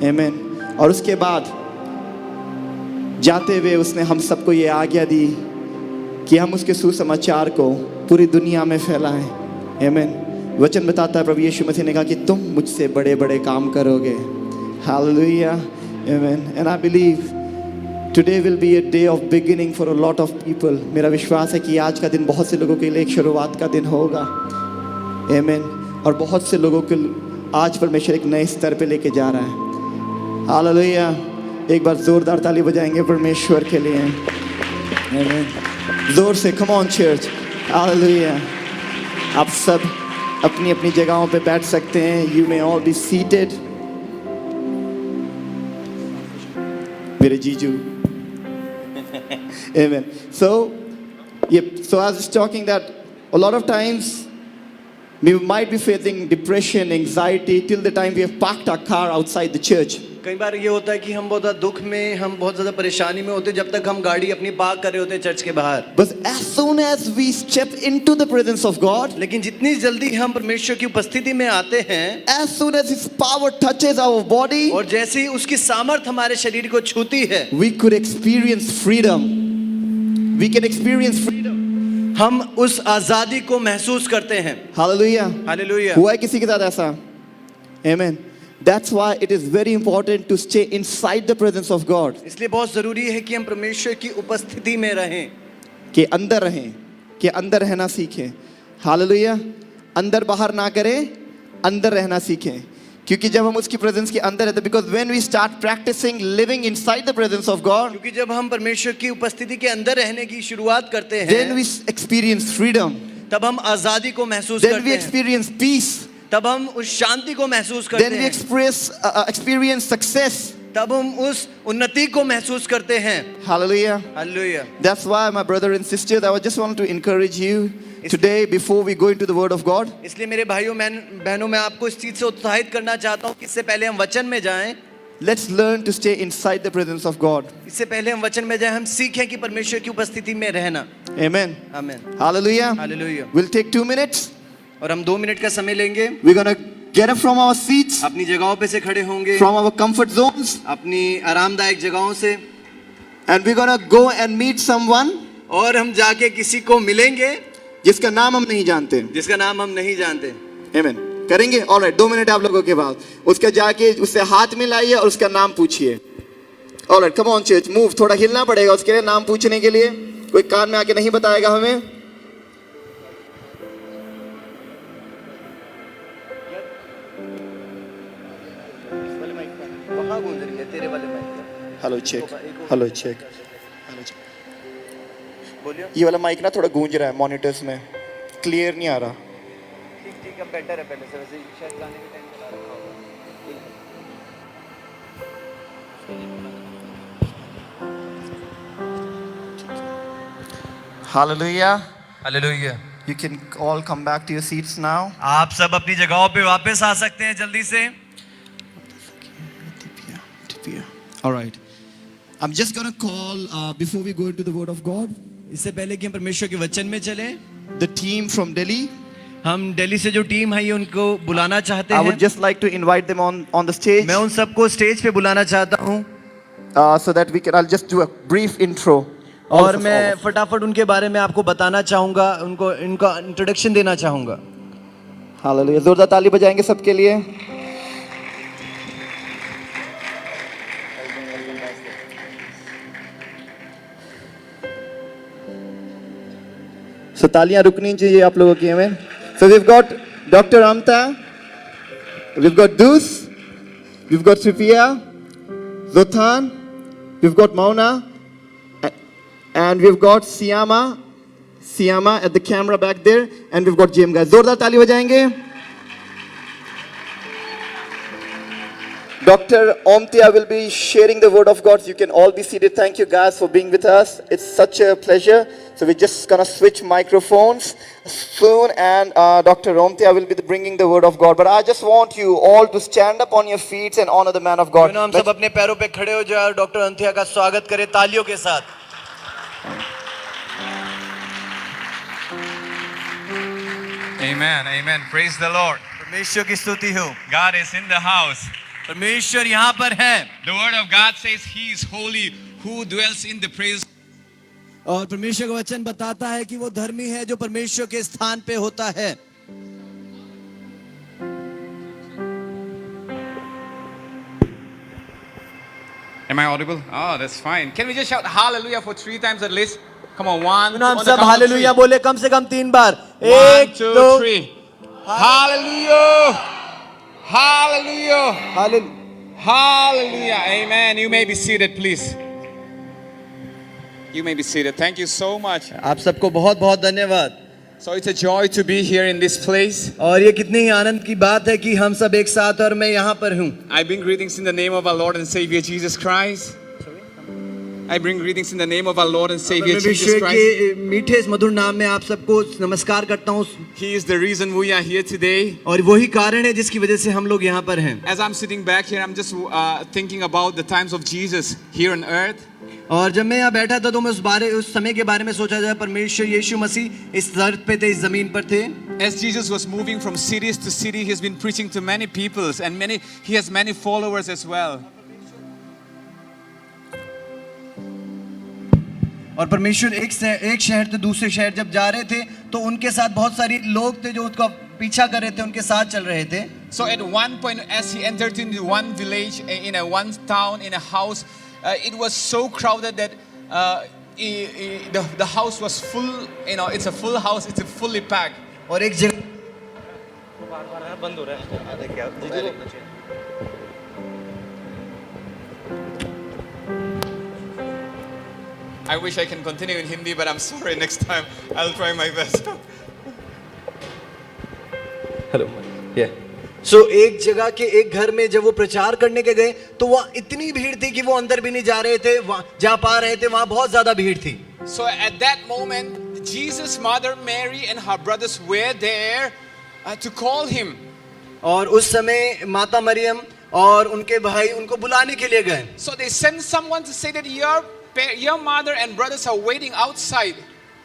आमीन। और उसके बाद जाते हुए उसने हम सबको ये आज्ञा दी कि हम उसके सुसमाचार को पूरी दुनिया में फैलाएं। आमीन। वचन बताता है प्रभु यीशु मसीह ने कहा कि तुम मुझसे बड़े बड़े काम करोगे। हालेलुया। आमीन। And I believe today will be a day of beginning for a lot of people. मेरा विश्वास है कि आज का दिन बहुत से लोगों के लिए एक शुरुआत का दिन होगा। आमीन। और बहुत से लोगों को आज परमेश्वर एक नए स्तर पे लेके जा रहा है। हालेलुया। एक बार जोरदार ताली बजाएंगे परमेश्वर के लिए। आमीन। जोर से कम ऑन चर्च। हालेलुया। आप सब अपनी अपनी जगहों पे बैठ सकते हैं। You may all be seated. मेरे जीजू। Amen. So I was just talking that a lot of times we might be facing depression, anxiety till the time we have parked our car outside the church. कई बार ये होता है कि हम बहुत ज़्यादा दुख में, हम बहुत ज़्यादा परेशानी में होते हैं जब तक हम गाड़ी अपनी पार्क कर रहे होते हैं चर्च के बाहर। But as soon as we step into the presence of God, लेकिन जितनी जल्दी हम परमेश्वर की उपस्थिति में आते हैं, as soon as His power touches our body, और जैसे ही उसकी सामर्थ हमारे शरीर को छूती है, we could experience freedom. We can experience freedom. हम उस आजादी को महसूस करते हैं। Hallelujah. हालेलुया। हुआ है किसी के साथ ऐसा? Amen. That's why it is very important to stay inside the presence of God. इसलिए बहुत जरूरी है कि हम परमेश्वर की उपस्थिति में रहें, कि अंदर रहें, कि अंदर रहना सीखें। हालेलुया। अंदर बाहर ना करें, अंदर रहना सीखें। क्योंकि जब हम उसकी प्रेजेंस के अंदर रहते, because when we start practicing living inside the presence of God, क्योंकि जब हम परमेश्वर की उपस्थिति के अंदर रहने की शुरुआत करते then हैं, we experience freedom. तब हम आजादी को महसूस Then करते we हैं, experience peace. तब हम उस शांति को महसूस करते Then we हैं, experience success. तब हम उस उन्नति को महसूस करते हैं। Hallelujah. Hallelujah. That's why, my brother and sisters, I just want to encourage you today before we go into the Word of God. इसलिए मेरे भाइयों बहनों, मैं आपको इस चीज से उत्साहित करना चाहता हूँ कि इससे पहले हम वचन में जाएं, Let's learn to stay inside the presence of God. इससे पहले हम वचन में जाएं, हम सीखें कि परमेश्वर की उपस्थिति में रहना। Amen. आमीन। Hallelujah. Hallelujah. We'll take 2 minutes. और हम 2 मिनट का समय लेंगे, We're gonna get up from our seats, अपनी जगहों पे से खड़े होंगे, from our comfort zones, अपनी आरामदायक जगहों से, and we're gonna go and meet someone और हम जाके किसी को मिलेंगे जिसका नाम हम नहीं जानते। जिसका नाम हम नहीं जानते। Amen. करेंगे? All right. 2 मिनट आप लोगों के बाद उसके जाके उससे हाथ मिलाइए और उसका नाम पूछिए। All right, come on church, move. थोड़ा हिलना पड़ेगा उसके लिए, नाम पूछने के लिए। कोई कान में आके नहीं बताएगा हमें। वहाँ गूंज रही है तेरे वाले माइक पर। Hello check, hello check, hello check. बोलिए। ये वाला माइक ना थोड़ा गूंज रहा है मॉनिटर्स में, क्लियर नहीं आ रहा। ठीक, अब बेटर है पहले से, वैसे शायद गाने के टाइम चला रखा होगा। Hallelujah. Hallelujah. You can all come back to your seats now. आप सब अपनी जगहों पे वापस आ सकते हैं जल्दी से। All right. I'm just going to call, before we go into the Word of God, इससे पहले कि हम परमेश्वर के वचन में चले, the team from Delhi. हम दिल्ली से जो टीम है ये उनको बुलाना चाहते I हैं। would just like to invite them on the stage, मैं उन सबको स्टेज पे बुलाना चाहता हूँ, so that we can. I'll just do a brief intro. All और of us, मैं all of us. फटाफट उनके बारे में आपको बताना चाहूँगा, उनको इनका इंट्रोडक्शन देना चाहूँगा। Hallelujah. जोरदार ताली बजाएंगे सबके लिए। So तालियां रुकनी चाहिए आप लोगों की हमें। So we've got Dr. Amta, we've got Dus, we've got Sripia, Zothan, we've got Mauna, and we've got Siama at the camera back there, and we've got Jim guys. जोरदार ताली बजाएंगे। Dr. Omtia will be sharing the word of God. You can all be seated. Thank you guys for being with us. It's such a pleasure. So we're just gonna switch microphones soon, and Dr. Omtia will be bringing the word of God. But I just want you all to stand up on your feet and honor the man of God. हम सब अपने पैरों पे खड़े हो जाए और doctor अंथिया का स्वागत करें तालियों के साथ. Amen, amen. Praise the Lord. परमेश्वर की स्तुति हो. God is in the house. परमेश्वर यहाँ पर है. The word of God says he is holy who dwells in the praise. और परमेश्वर का वचन बताता है कि वो धर्मी है जो परमेश्वर के स्थान पे होता है. Am I audible? Oh, that's fine. Can we just shout hallelujah for 3 times at least? Come on, one. हम on the सब count of हालेलुया three. बोले कम से कम 3 बार. 1, 1 2, 2 3. Hallelujah. Hallelujah. Hallelujah. Hallelujah. Amen. You may be seated, please. You may be seated. Thank you so much. आप सबको बहुत बहुत धन्यवाद. So it's a joy to be here in this place. और ये कितनी ही आनंद की बात है कि हम सब एक साथ और मैं यहाँ पर हूँ. I bring greetings in the name of our Lord and Savior Jesus Christ. I bring greetings in the name of our Lord and Savior मैं Jesus विश्व Christ. के मीठे इस मधुर नाम में आप सबको नमस्कार करता हूँ. He is the reason we are here today. और वही कारण है जिसकी वजह से हम लोग यहाँ पर हैं. As I'm sitting back here, I'm just thinking about the times of Jesus here on earth. और जब मैं यहाँ बैठा था तो मैं उस समय के बारे में सोचा जाए. परमेश्वर यीशु मसीह इस धरती पे थे, इस जमीन पर थे. As Jesus was moving from cities to city, he has been preaching to many peoples and he has many followers as well. और परमेश्वर एक शहर से दूसरे शहर जब जा रहे थे तो उनके साथ बहुत सारे लोग थे जो उसका पीछा कर रहे थे, उनके साथ चल रहे थे. So at one point, as he entered into one village, in a one town, in a house, it was so crowded that the house was full. You know, it's a full house. It's a fully packed. और एक जगह I wish I can continue in Hindi, but I'm sorry. Next time, I'll try my best. सो एक जगह के एक घर में जब वो प्रचार करने के गए तो वहाँ इतनी भीड़ थी कि वो अंदर भी नहीं जा रहे थे, जा पा रहे थे. वहाँ बहुत ज्यादा भीड़ थी. So at that moment, Jesus' mother Mary and her brothers were there to call him. और उस समय माता मरियम और उनके भाई उनको बुलाने के लिए गए. So they sent someone to say that your mother and brothers are waiting outside.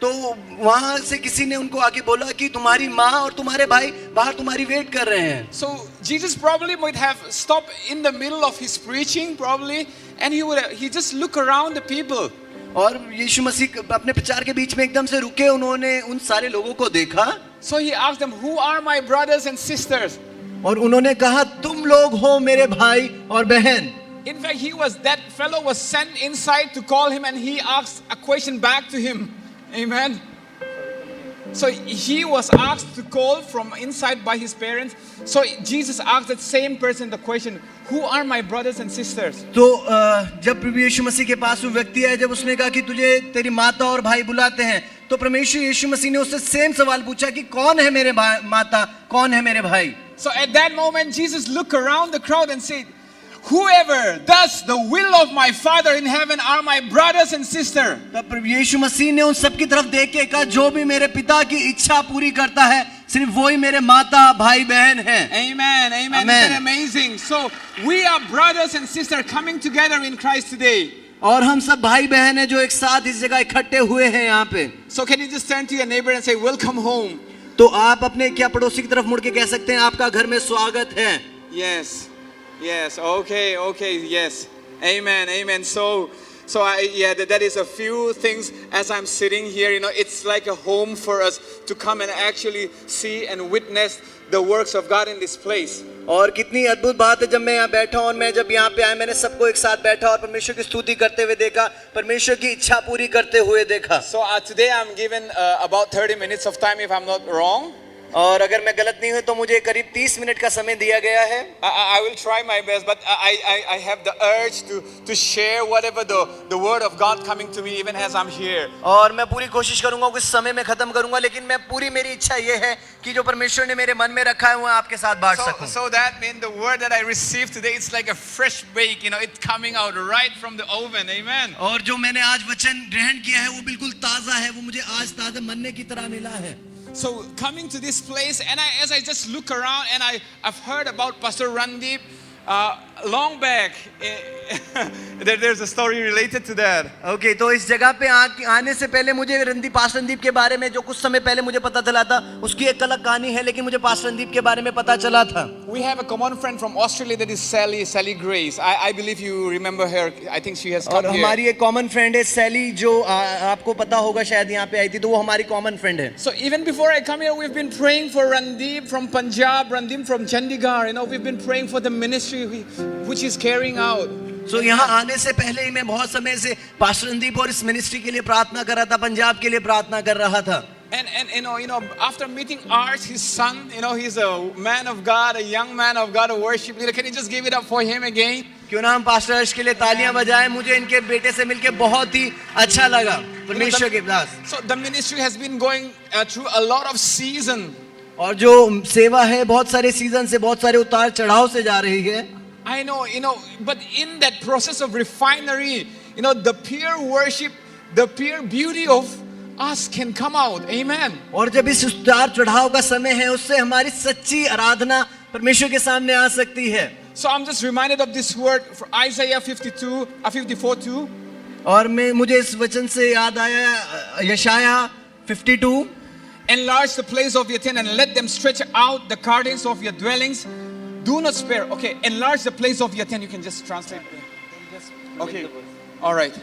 तो वहां से किसी ने उनको आके बोला कि तुम्हारी माँ और तुम्हारे भाई बाहर तुम्हारी वेट कर रहे हैं. So Jesus probably might have stopped in the middle of his preaching probably, and he just look around the people. और यीशु मसीह अपने प्रचार के बीच में एकदम से रुके, उन्होंने उन सारे लोगों को देखा. So he asked them, who are my brothers and sisters? और उन्होंने कहा तुम लोग हो मेरे भाई और बहन. In fact, that fellow was sent inside to call him, and he asked a question back to him. Amen. So he was asked to call from inside by his parents. So Jesus asked that same person the question, who are my brothers and sisters? तो जब प्रभु यीशु मसीह के पास वो व्यक्ति आया, जब उसने कहा कि तुझे तेरी माता और भाई बुलाते हैं, तो परमेश्वर यीशु मसीह ने उससे सेम सवाल पूछा कि कौन है मेरे माता, कौन है मेरे भाई. So at that moment Jesus looked around the crowd and said, whoever does the will of my Father in heaven are my brothers and sisters. तब प्रभु यीशु मसीह ने उन सबकी तरफ देख के कहा जो भी मेरे पिता की इच्छा पूरी करता है सिर्फ वही मेरे माता भाई बहन हैं. Amen. Amen. Amen. Isn't that amazing? So we are brothers and sisters coming together in Christ today. और हम सब भाई बहन हैं जो एक साथ इस जगह इकट्ठे हुए हैं यहाँ पे. So can you just turn to your neighbor and say, welcome home? तो आप अपने क्या पड़ोसी की तरफ मुड़ के कह सकते हैं आपका घर में स्वागत है. Yes. Yes. Okay. Yes. Amen. Amen. So that is a few things as I'm sitting here. You know, it's like a home for us to come and actually see and witness the works of God in this place. और कितनी अद्भुत बात है जब मैं यहाँ बैठा हूँ और मैं जब यहाँ पे आया मैंने सबको एक साथ बैठा और परमेश्वर की स्तुति करते हुए देखा, परमेश्वर की इच्छा पूरी करते हुए देखा. So today I'm given about 30 minutes of time if I'm not wrong. और अगर मैं गलत नहीं हूं तो मुझे करीब 30 मिनट का समय दिया गया है। I will try my best, but I have the urge to share whatever the word of God coming to me even as I'm here. और मैं पूरी कोशिश करूंगा कुछ समय में खत्म करूंगा, लेकिन मैं पूरी मेरी इच्छा ये है कि जो परमेश्वर ने मेरे मन में रखा है वो आपके साथ बांट सकूं। So that means the word that I received today, it's like a fresh bake, you know, it's coming out right from the oven. Amen. और जो मैंने आज वचन ग्रहण किया है वो बिल्कुल ताजा है, वो मुझे आज ताजा मन्ने की तरह मिला है। So coming to this place, and as I just look around, and I've heard about Pastor Randeep long back. There's a story related to that. Okay, तो इस जगह पे आने से पहले मुझे पास्टर रणदीप के बारे में जो कुछ समय पहले मुझे पता चला था, उसकी एक अलग कहानी है, लेकिन मुझे पास्टर रणदीप के बारे में पता चला था। We have a common friend from Australia, that is Sally Grace. I believe you remember her. I think she has come और here. हमारी एक कॉमन फ्रेंड है सैली, जो आपको पता होगा शायद यहाँ पे आई थी, तो वो हमारी कॉमन फ्रेंड है। So even before I come here, we've been praying for Randeep from Punjab, Randeep from Chandigarh. You know, we've been praying for the ministry which is carrying out. So यहाँ आने से पहले ही मैं बहुत समय से pastor Randeep और इस मिनिस्ट्री के लिए प्रार्थना कर रहा था, पंजाब के लिए प्रार्थना कर रहा था। And you know, after meeting Art, his son, you know, he's a man of God, a young man of God, a worship leader. Can you just give it up for him again? क्यों ना हम pastor हर्ष के लिए तालियां बजाएं। मुझे इनके बेटे से मिलके बहुत ही अच्छा लगा, परमेश्वर के दास। So the ministry has been going through a lot of season. और जो सेवा है बहुत सारे सीजन से, बहुत सारे उतार चढ़ाव से जा रही है। I know, you know, but in that process of refinery, you know, the pure worship, the pure beauty of us can come out. Amen. और जब इस उतार चढ़ाव का समय है, उससे हमारी सच्ची आराधना परमेश्वर के सामने आ सकती है। So I'm just reminded of this word from Isaiah 54:2. और मुझे इस वचन से याद आया यशाया 52। Enlarge the place of your tent and let them stretch out the curtains of your dwellings. Do not spare. Okay, enlarge the place of your tent. You can just translate. Okay. All right.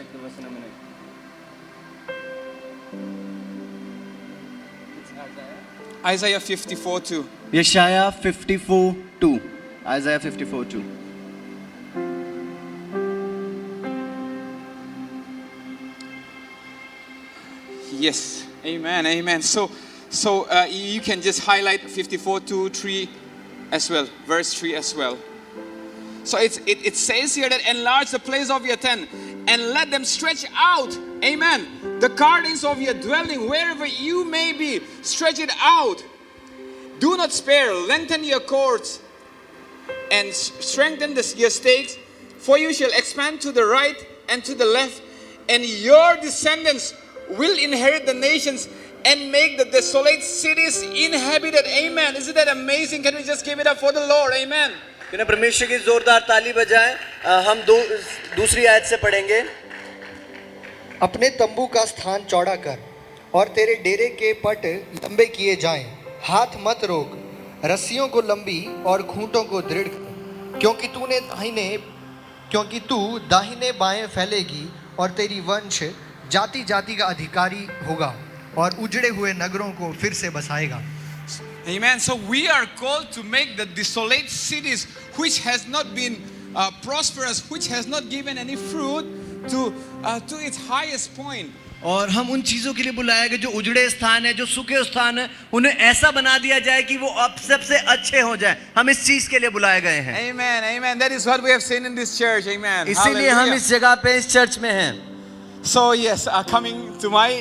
Isaiah 54:2. यशाया 54:2। Isaiah 54:2। Yes. Amen. Amen. So you can just highlight 54:2, 3 as well, verse 3 as well. So it says here that enlarge the place of your tent and let them stretch out. Amen. The curtains of your dwelling, wherever you may be, stretch it out. Do not spare. Lengthen your cords and strengthen your stakes, for you shall expand to the right and to the left, and your descendants will inherit the nations and make the desolate cities inhabited. Amen. Isn't that amazing? Can we just give it up for the Lord? Amen. बिना परमेश्वर की जोरदार ताली बजाएं। हम दूसरी आयत से पढ़ेंगे। अपने तंबू का स्थान चौड़ा कर और तेरे डेरे के पट लंबे किए जाएं। हाथ मत रोक, रस्सियों को लंबी और खूंटों को दृढ़ कर, क्योंकि तू दाहिने बाएं फैलेगी और तेरी वंश जाति जाति का अधिकारी होगा और उजड़े हुए नगरों को फिर से बसाएगा। Amen. So we are called to make the desolate cities which has not been prosperous, which has not given any fruit, to its highest point. और हम उन चीजों के लिए बुलाए गए जो उजड़े स्थान है, जो सूखे स्थान है, उन्हें ऐसा बना दिया जाए कि वो अब सबसे अच्छे हो जाए। हम इस चीज के लिए बुलाए गए हैं। Amen. Amen. That is what we have seen in this church. Amen. इसीलिए हम इस जगह पे इस चर्च में हैं। So yes, coming to my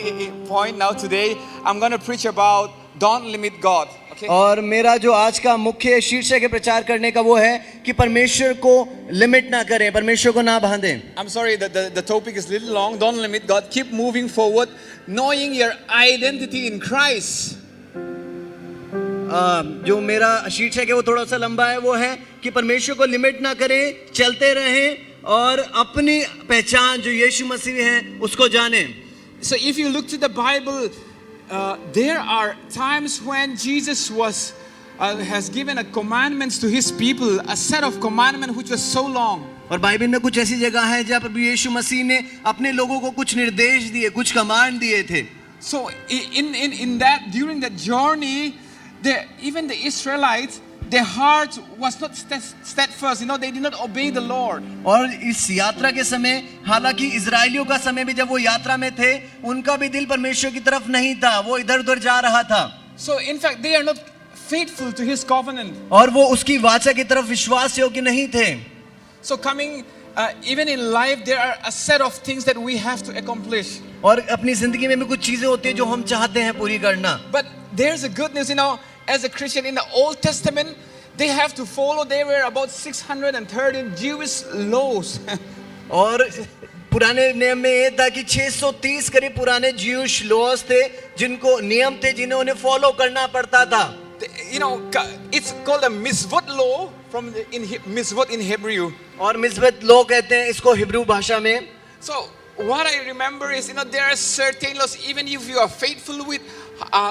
point now today, I'm going to preach about don't limit God. Okay? और मेरा जो आज का मुख्य शीर्षक है प्रचार करने का, वो है कि परमेश्वर को लिमिट ना करें, परमेश्वर को ना बांधें। I'm sorry that the topic is a little long. Don't limit God. Keep moving forward, knowing your identity in Christ. जो मेरा शीर्षक है वो थोड़ा सा लंबा है, वो है कि परमेश्वर को लिमिट ना करें, चलते रहें और अपनी पहचान जो यीशु मसीह है उसको जानें। So if you look to the Bible, there are times when Jesus has given a commandments to his people, a set of commandments which was so long. और बाइबल में कुछ ऐसी जगह है जहाँ पर यीशु मसीह ने अपने लोगों को कुछ निर्देश दिए, कुछ कमांड दिए थे। So in that, during that journey, even the Israelites, their heart was not steadfast. You know, they did not obey the Lord. और इस यात्रा के समय, हालांकि इजराइलियों का समय भी जब वो यात्रा में थे, उनका भी दिल परमेश्वर की तरफ नहीं था, वो इधर उधर जा रहा था। So in fact, they are not faithful to his covenant. और वो उसकी वाचा की तरफ विश्वास योग्य नहीं थे। So coming, even in life, there are a set of things that we have to accomplish. और अपनी जिंदगी में भी कुछ चीजें होती है जो हम चाहते हैं पूरी करना। But there's a good news, as a Christian in the Old Testament, they have to follow. There were about 613 Jewish laws. और पुराने नियम में ये था कि 630 करीब पुराने ज्यूश लॉज थे, जिनको नियम थे, जिन्हें उन्हें फॉलो करना पड़ता था। It's called a mitzvot law mitzvot in Hebrew. और मिज़बत लॉ कहते हैं इसको हिब्रू भाषा में। So what I remember is, there are certain laws. Even if you are faithful with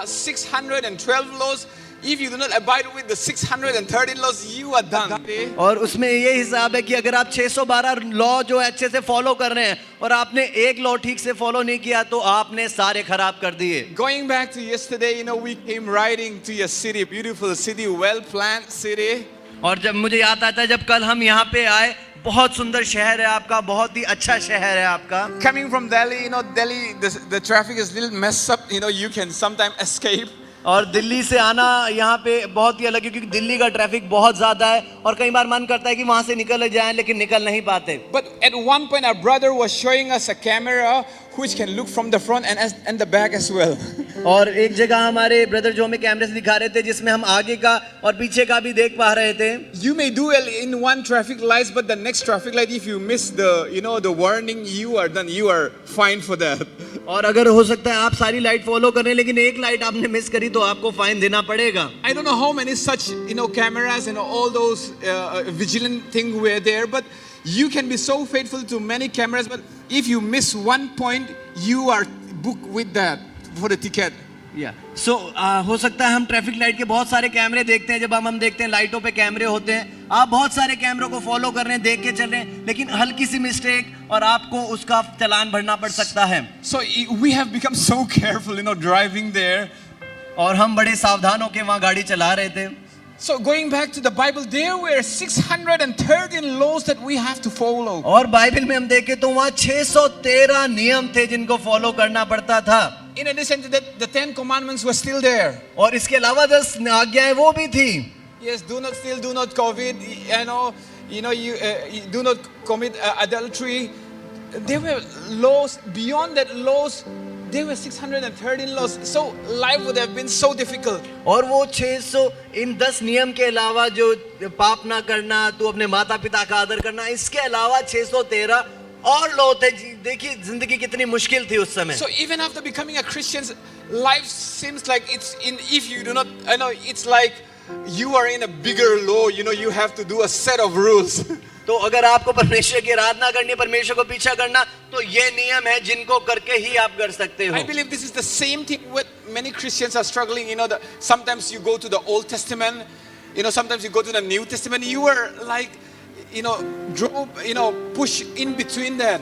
612 laws, if you do not abide with the 613 laws, you are done. और उसमें ये हिसाब है कि अगर आप 612 लॉ जो अच्छे से फॉलो कर रहे हैं और आपने एक लॉ ठीक से फॉलो नहीं किया तो आपने सारे खराब कर दिए। Going back to yesterday, we came riding to your city, beautiful city, well planned city. और जब मुझे याद आता है जब कल हम यहाँ पे आए, बहुत सुंदर शहर है आपका, बहुत ही अच्छा शहर है आपका। Coming from Delhi, Delhi, the traffic is a little messed up. You can sometimes escape. और दिल्ली से आना यहाँ पे बहुत ही अलग है, क्योंकि दिल्ली का ट्रैफिक बहुत ज्यादा है और कई बार मन करता है कि वहां से निकल जाएं, लेकिन निकल नहीं पाते। But at one point our brother was showing us a camera which can look from the front and the back as well. और एक जगह हमारे ब्रदर जो हमें कैमरे से दिखा रहे थे, जिसमें हम आगे का और पीछे का भी देख पा रहे थे। You may do well in one traffic light, but the next traffic light, if you miss the warning, you are done. You are fined for that. और अगर हो सकता है आप सारी लाइट फॉलो कर रहे हैं, लेकिन एक लाइट आपने मिस करी तो आपको फाइन देना पड़ेगा। I don't know how many such cameras and all those vigilant things were there, but you can be so faithful to many cameras, but if you miss one point, you are booked with that for the ticket. सो हो सकता है हम traffic light के बहुत सारे कैमरे देखते हैं, जब हम देखते हैं लाइटों पे कैमरे होते हैं, आप बहुत सारे कैमरों को फॉलो कर रहे हैं, देख के चल रहे हैं, लेकिन हल्की सी मिस्टेक और आपको उसका चालान भरना पड़ सकता है। So we have become so careful, driving there. और हम बड़े सावधान होकर वहां गाड़ी चला रहे थे। So going back to the Bible, there were 613 laws that we have to follow. और बाइबल में हम देखें तो वहां 613 नियम थे जिनको फॉलो करना पड़ता था। In addition to that, the 10 commandments were still there. और इसके अलावा 10 आज्ञाएं वो भी थी। Yes, do not steal, do not covet, you do not commit adultery. There were laws. Beyond that laws, there were 613 laws. So life would have been so difficult. और वो 600 इन 10 नियम के अलावा जो पाप ना करना, तू अपने माता पिता का आदर करना, इसके अलावा 613 और लो थे। देखिए जिंदगी कितनी मुश्किल थी उस समय। So even after becoming a Christian, life seems like if you do not, it's like you are in a bigger law. You have to do a set of rules. तो अगर आपको परमेश्वर की आराधना करनी, परमेश्वर को पीछा करना, तो ये नियम है जिनको करके ही आप कर सकते हो। I believe this is the same thing what many Christians are struggling. Sometimes you go to the Old Testament, sometimes you go to the New Testament. You are like, push in between that.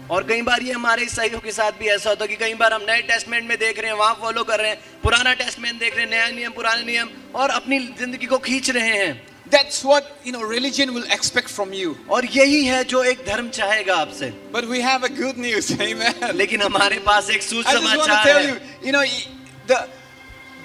और कई बार ये हमारे ईसाइयों के साथ भी ऐसा होता है कि कई बार हम नए टेस्टमेंट में देख रहे हैं, वहां फॉलो कर रहे हैं, पुराना टेस्टमेंट देख रहे हैं, नया नियम पुराने नियम, और अपनी जिंदगी को खींच रहे हैं। That's what religion will expect from you. और यही है जो एक धर्म चाहेगा आपसे। But we have a good news, amen. लेकिन हमारे पास एक I just want to सुसमाचार tell है। you,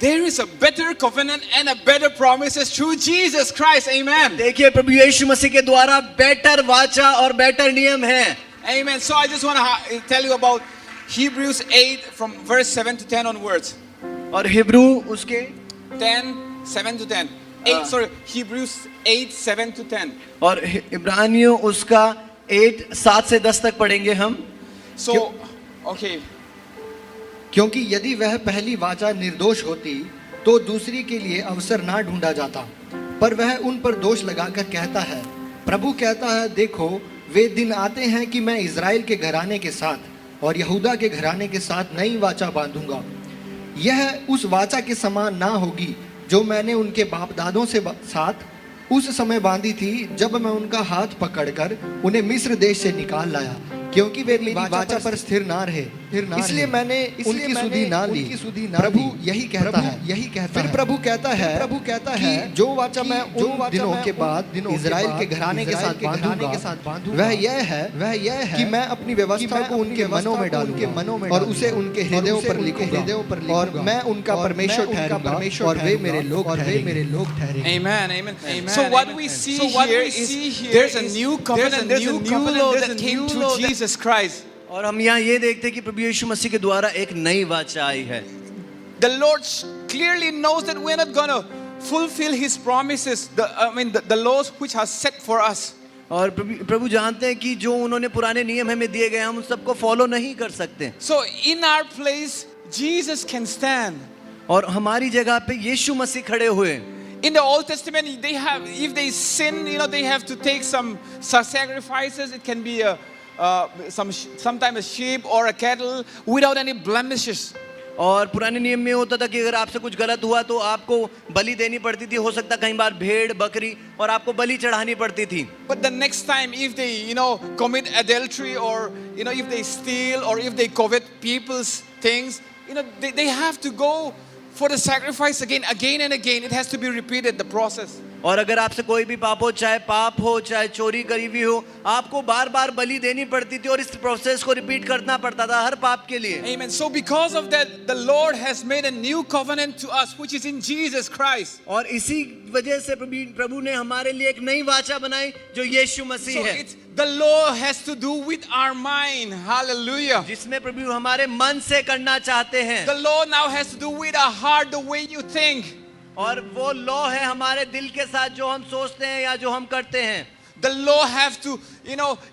there is a better covenant and a better promises through Jesus Christ, amen. देखिए प्रभु यीशु मसीह के द्वारा बेटर वाचा और बेटर नियम है। Amen. So I just want to tell you about Hebrews 8 from verse 7 to 10 onwards. और Hebrew उसके 7 to 10. 8, sorry, Hebrews 8, 7 to 10. और इब्रानियों उसका 8 7 से 10 तक पढ़ेंगे हम। So, okay. क्योंकि यदि वह पहली वाचा निर्दोष होती तो दूसरी के लिए अवसर ना ढूंढा जाता, पर वह उन पर दोष लगाकर कहता है, प्रभु कहता है, देखो वे दिन आते हैं कि मैं इज़राइल के घराने के साथ और यहूदा के घराने के साथ नई वाचा बांधूंगा। यह उस वाचा के समान ना होगी जो मैंने उनके बाप दादों से साथ उस समय बांधी थी जब मैं उनका हाथ पकड़कर उन्हें मिस्र देश से निकाल लाया, क्योंकि वे मेरी वाचा पर स्थिर ना रहे इसलिए मैंने उनकी सुधि ना ली। प्रभु यही कहता है। फिर प्रभु कहता है कि जो वाचा मैं उन दिनों के बाद इजराइल के घराने के साथ बांधूंगा, वह यह है कि मैं अपनी व्यवस्था को उनके मनों में डालूंगा और उसे उनके हृदयों पर लिखूंगा, और मैं उनका परमेश्वर ठहरूंगा और वे मेरे लोग ठहरेंगे। Amen, amen, amen. So what we see here is there's a new covenant, there's a new law that came through Jesus Christ. और हम यहाँ ये देखते हैं कि प्रभु यीशु मसीह के द्वारा एक नई वाचा आई है। The Lord clearly knows that we're not going to fulfill His promises, the laws which are set for us. और प्रभु जानते हैं कि जो उन्होंने पुराने नियम हमें दिए गए हम उन सबको फॉलो नहीं कर सकते। So in our place, Jesus can stand. और हमारी जगह पे यीशु मसीह खड़े हुए। In the Old Testament, if they sin, they have to take some sacrifices. It can be sometimes a sheep or a cattle without any blemishes. और पुराने नियम में होता था कि अगर आपसे कुछ गलत हुआ तो आपको बलि देनी पड़ती थी, हो सकता कई बार भेड़ बकरी, और आपको बलि चढ़ानी पड़ती थी। But the next time, if they commit adultery, or if they steal, or if they covet people's things, they have to go for the sacrifice again and again. It has to be repeated, the process. और अगर आपसे कोई भी पाप हो, चाहे पाप हो चाहे चोरी करी हुई हो, आपको बार बार बलि देनी पड़ती थी और इस प्रोसेस को रिपीट करना पड़ता था हर पाप के लिए। Amen. So because of that, the Lord has made a new covenant to us, which is in Jesus Christ. और इसी वजह से प्रभु ने हमारे लिए एक नई वाचा बनाई जो यीशु मसीह है। The law has to do with our mind. Hallelujah. जिसमें प्रभु हमारे मन से करना चाहते हैं। The law now has to do with our heart, the way you think. और वो लॉ है हमारे दिल के साथ जो हम सोचते हैं या जो हम करते हैं। The law have to,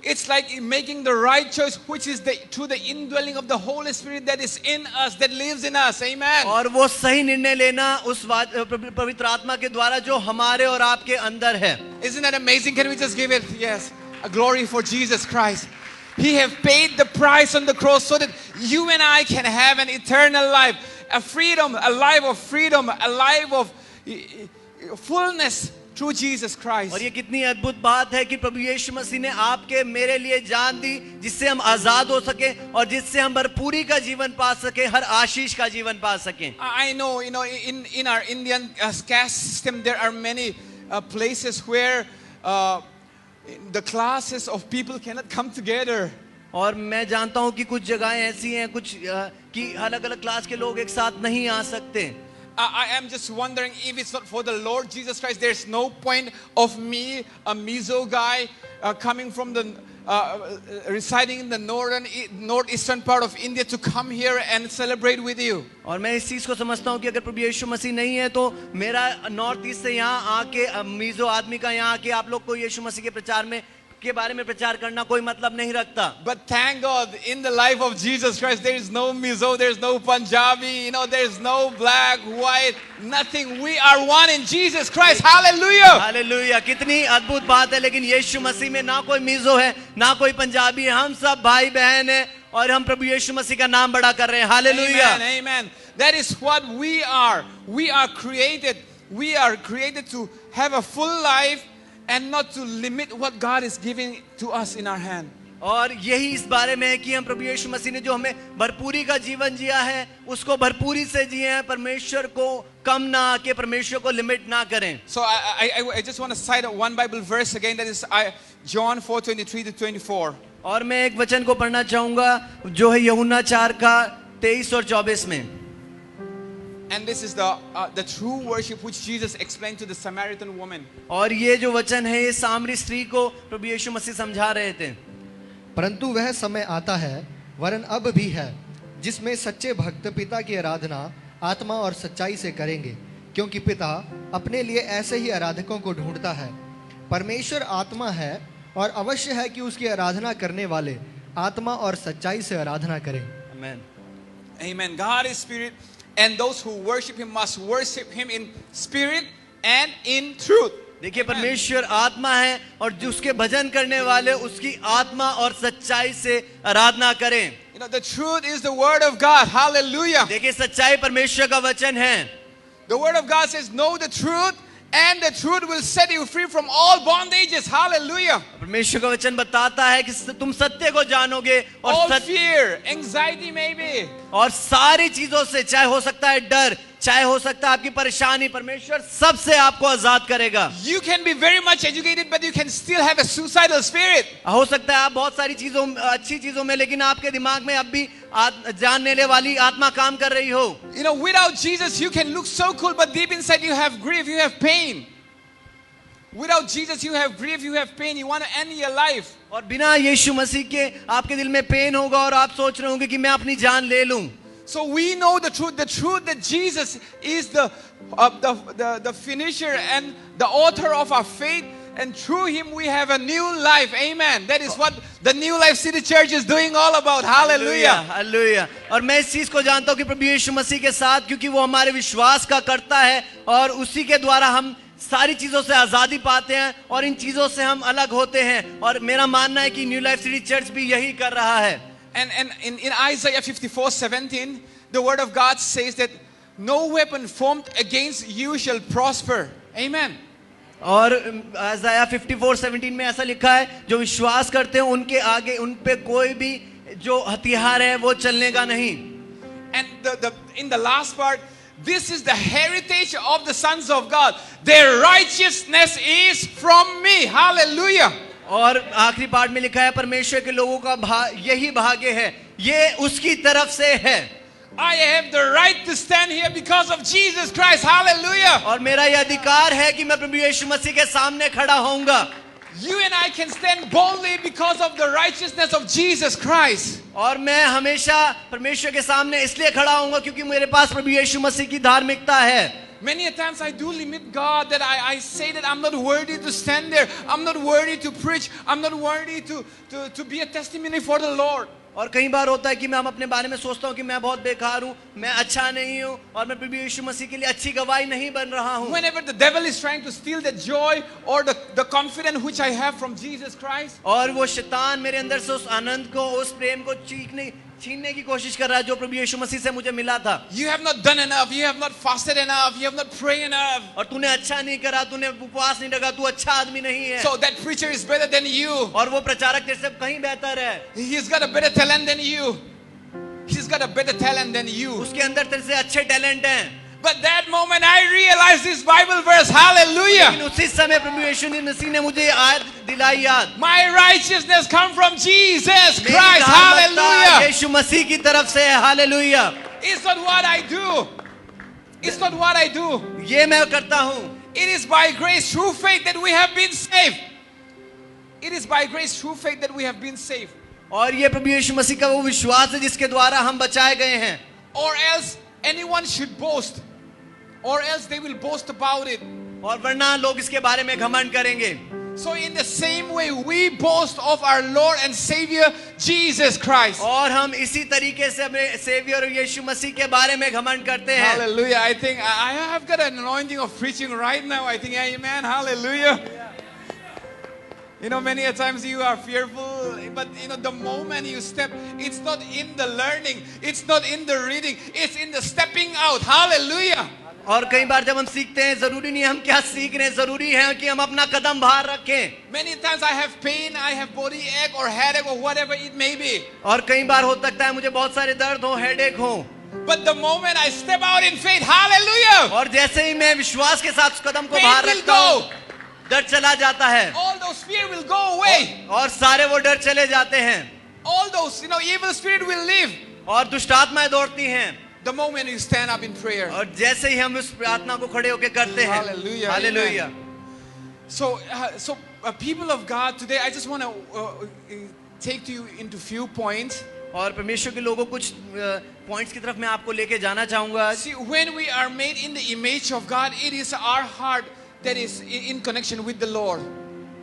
it's like making the right choice, which is through the indwelling of the Holy Spirit that is in us, that lives in us. Amen. और वो सही निर्णय लेना उस पवित्र आत्मा के द्वारा जो हमारे और आपके अंदर है। Isn't that amazing? Can we just give it, yes, a glory for Jesus Christ? He have paid the price on the cross so that you and I can have an eternal life, a freedom, a life of freedom, a life of fullness through Jesus Christ. और ये कितनी अद्भुत बात है कि प्रभु यीशु मसीह ने आपके मेरे लिए जान दी, जिससे हम आजाद हो सके और जिससे हम भरपूरी का जीवन पा सके, हर आशीष का जीवन पा सके। I know, in our Indian caste system, there are many places where the classes of people cannot come together. और मैं जानता हूँ कि कुछ जगहें ऐसी हैं कुछ कि अलग-अलग क्लास के लोग एक साथ नहीं आ सकते। I am just wondering if it's not for the Lord Jesus Christ, there's no point of me, a Mizo guy, coming from the residing in the northeastern part of India, to come here and celebrate with you. और मैं इस चीज को समझता हूँ कि अगर प्रभु यीशु मसीह नहीं है तो मेरा नॉर्थ ईस्ट से यहाँ आके मीजो आदमी का यहाँ आके आप लोग को यीशु मसीह के प्रचार में के बारे में प्रचार करना कोई मतलब नहीं रखता। But thank God, in the life of Jesus Christ, there is no Mizo, there is no Punjabi, there is no black, white, nothing. We are one in Jesus Christ. Hallelujah. Hallelujah. कितनी अद्भुत बात है, लेकिन यीशु मसीह में ना कोई meso है ना कोई पंजाबी है, हम सब भाई बहन हैं और हम प्रभु यीशु मसीह का नाम बड़ा कर रहे हैं। Hallelujah. Amen, amen. That is what we are. We are created to have a full life and not to limit what God is giving to us in our hand. और यही इस बारे में है कि हम प्रभु यीशु मसीह ने जो हमें भरपूरी का जीवन जिया है उसको भरपूरी से जिए हैं, परमेश्वर को कम ना आके परमेश्वर को लिमिट ना करें। So I just want to cite one Bible verse again, that is John 4:23 to 24. और मैं एक वचन को पढ़ना चाहूंगा जो है यूहन्ना 4 का 23 और 24 में। And this is the true worship which Jesus explained to the Samaritan woman. और ये जो वचन है ये सामरी स्त्री को प्रभु यीशु मसीह समझा रहे थे। परंतु वह समय आता है, वरन अब भी है, जिसमें सच्चे भक्त पिता की आराधना आत्मा और सच्चाई से करेंगे, क्योंकि पिता अपने लिए ऐसे ही आराधकों को ढूंढता है। परमेश्वर आत्मा है और अवश्य है कि उसकी आराधना करने वाले आत्मा और सच्चाई से आराधना करें। आमीन। Amen. God is spirit, and those who worship him must worship him in spirit and in truth. देखिए परमेश्वर आत्मा है और जो उसके भजन करने वाले उसकी आत्मा और सच्चाई से आराधना करें। The truth is the word of God. Hallelujah. देखिए सच्चाई परमेश्वर का वचन है। The word of God says, know the truth and the truth will set you free from all bondages. Hallelujah. परमेश्वर का वचन बताता है कि तुम सत्य को जानोगे और All सत्य fear, anxiety maybe. और सारी चीजों से, चाहे हो सकता है डर, चाहे हो सकता है आपकी परेशानी, परमेश्वर सबसे आपको आजाद करेगा। You can be very much educated, but you can still have a suicidal spirit. हो सकता है आप बहुत सारी चीजों, अच्छी चीजों में, लेकिन आपके दिमाग में अब भी जानने वाली आत्मा काम कर रही हो। You know, without Jesus, you can look so cool, but deep inside you have grief, you have pain. Without Jesus, you have grief, you have pain. You want to end your life. और बिना यीशु मसीह के आपके दिल में pen होगा और आप सोच रहे होंगे कि मैं अपनी जान ले लूं। So we know the truth that Jesus is the finisher and the author of our faith, and through him we have a new life. Amen. That is what the New Life City Church is doing all about. Hallelujah. Hallelujah. और मैं इस चीज को जानता हूं कि प्रभु यीशु मसीह के साथ, क्योंकि वो हमारे विश्वास का करता है और उसी के द्वारा हम सारी चीजों से आजादी पाते हैं और इन चीजों से हम अलग होते हैं। और मेरा मानना है कि न्यू लाइफ सिटी चर्च भी यही कर रहा है। And in Isaiah 54:17, the word of God says that no weapon formed against you shall prosper. Amen. और आइज़ाया 54:17 में ऐसा लिखा है, जो विश्वास करते हैं उनके आगे उन पे कोई भी जो हथियार है वो चलने का नहीं। And in the last part, this is the heritage of the sons of God. Their righteousness is from me. Hallelujah. और आखिरी पार्ट में लिखा है, परमेश्वर के लोगों का यही भाग्य है, ये उसकी तरफ से है। I have the right to stand here because of Jesus Christ. Hallelujah. और मेरा यह अधिकार है कि मैं प्रभु यीशु मसीह के सामने खड़ा होऊंगा। You and I can stand boldly because of the righteousness of Jesus Christ. और मैं हमेशा परमेश्वर के सामने इसलिए खड़ा होऊंगा क्योंकि मेरे पास प्रभु यीशु मसीह की धार्मिकता है। Many a times I do limit God, that I say that I'm not worthy to stand there. I'm not worthy to preach. I'm not worthy to be a testimony for the Lord. और कई बार होता है कि मैं अपने बारे में सोचता हूँ कि मैं बहुत बेकार हूँ, मैं अच्छा नहीं हूँ और मैं प्रभु यीशु मसीह के लिए अच्छी गवाही नहीं बन रहा हूँ। Whenever the devil is trying to steal the joy or the confidence which I have from Jesus Christ, और वो शैतान मेरे अंदर से उस आनंद को, उस प्रेम को छीनने की कोशिश कर रहा है जो प्रभु यीशु मसीह से मुझे मिला था। you have not done enough, you have not fasted enough, you have not prayed enough. और तूने अच्छा नहीं करा, तूने उपवास नहीं रखा, तू अच्छा आदमी नहीं है। So that preacher is better than you. और वो प्रचारक तेरे से कहीं बेहतर है। He's got a better talent than you. He's got a better talent than you. उसके अंदर तेरे से अच्छे टैलेंट हैं। But that moment I realized this Bible verse. Hallelujah. लेकिन उसी समय प्रभु यीशु मसीह ने मुझे आयत दिलाई याद। My righteousness come from Jesus मेरी Christ. धार्मिकता Hallelujah. यीशु मसीह की तरफ से है। Hallelujah. It's not what I do. It's not what I do. ये मैं करता हूँ। It is by grace through faith that we have been saved. It is by grace through faith that we have been saved. और ये प्रभु यीशु मसीह का वो विश्वास है जिसके द्वारा हम बचाए गए हैं। Or else anyone should boast. Or else they will boast about it. और वरना लोग इसके बारे में घमंड करेंगे। So in the same way we boast of our Lord and Savior Jesus Christ. और हम इसी तरीके से अपने सेवियर यीशु मसीह के बारे में घमंड करते हैं। Hallelujah. I think I have got an anointing of preaching right now. I think, amen. Hallelujah. You know, many a times you are fearful, but you know, the moment you step, it's not in the learning, it's not in the reading, it's in the stepping out. Hallelujah. और कई बार जब हम सीखते हैं, जरूरी नहीं हम क्या सीख रहे हैं, जरूरी है कि हम अपना कदम बाहर रखें। Many times I have pain, I have body ache or headache or whatever it may be. और कई बार हो सकता है मुझे बहुत सारे दर्द हो, हेडेक हो। But the moment I step out in faith, hallelujah, और जैसे ही मैं विश्वास के साथ उस कदम को Faith बाहर will रखता हूँ, go. डर चला जाता है all those fear will go away. और सारे वो डर चले जाते हैं All those, you know, evil spirit will leave. और दुष्ट आत्माएं दौड़ती हैं। The moment you stand up in prayer. और जैसे ही हम उस प्रार्थना को खड़े होकर करते हैं, Hallelujah, hallelujah. So people of God, today I just want to take you into few points. और परमेश्वर के लोगों कुछ पॉइंट्स की तरफ मैं आपको लेके जाना चाहूंगा। See, when we are made in the image of God, it is our heart that is in connection with the Lord.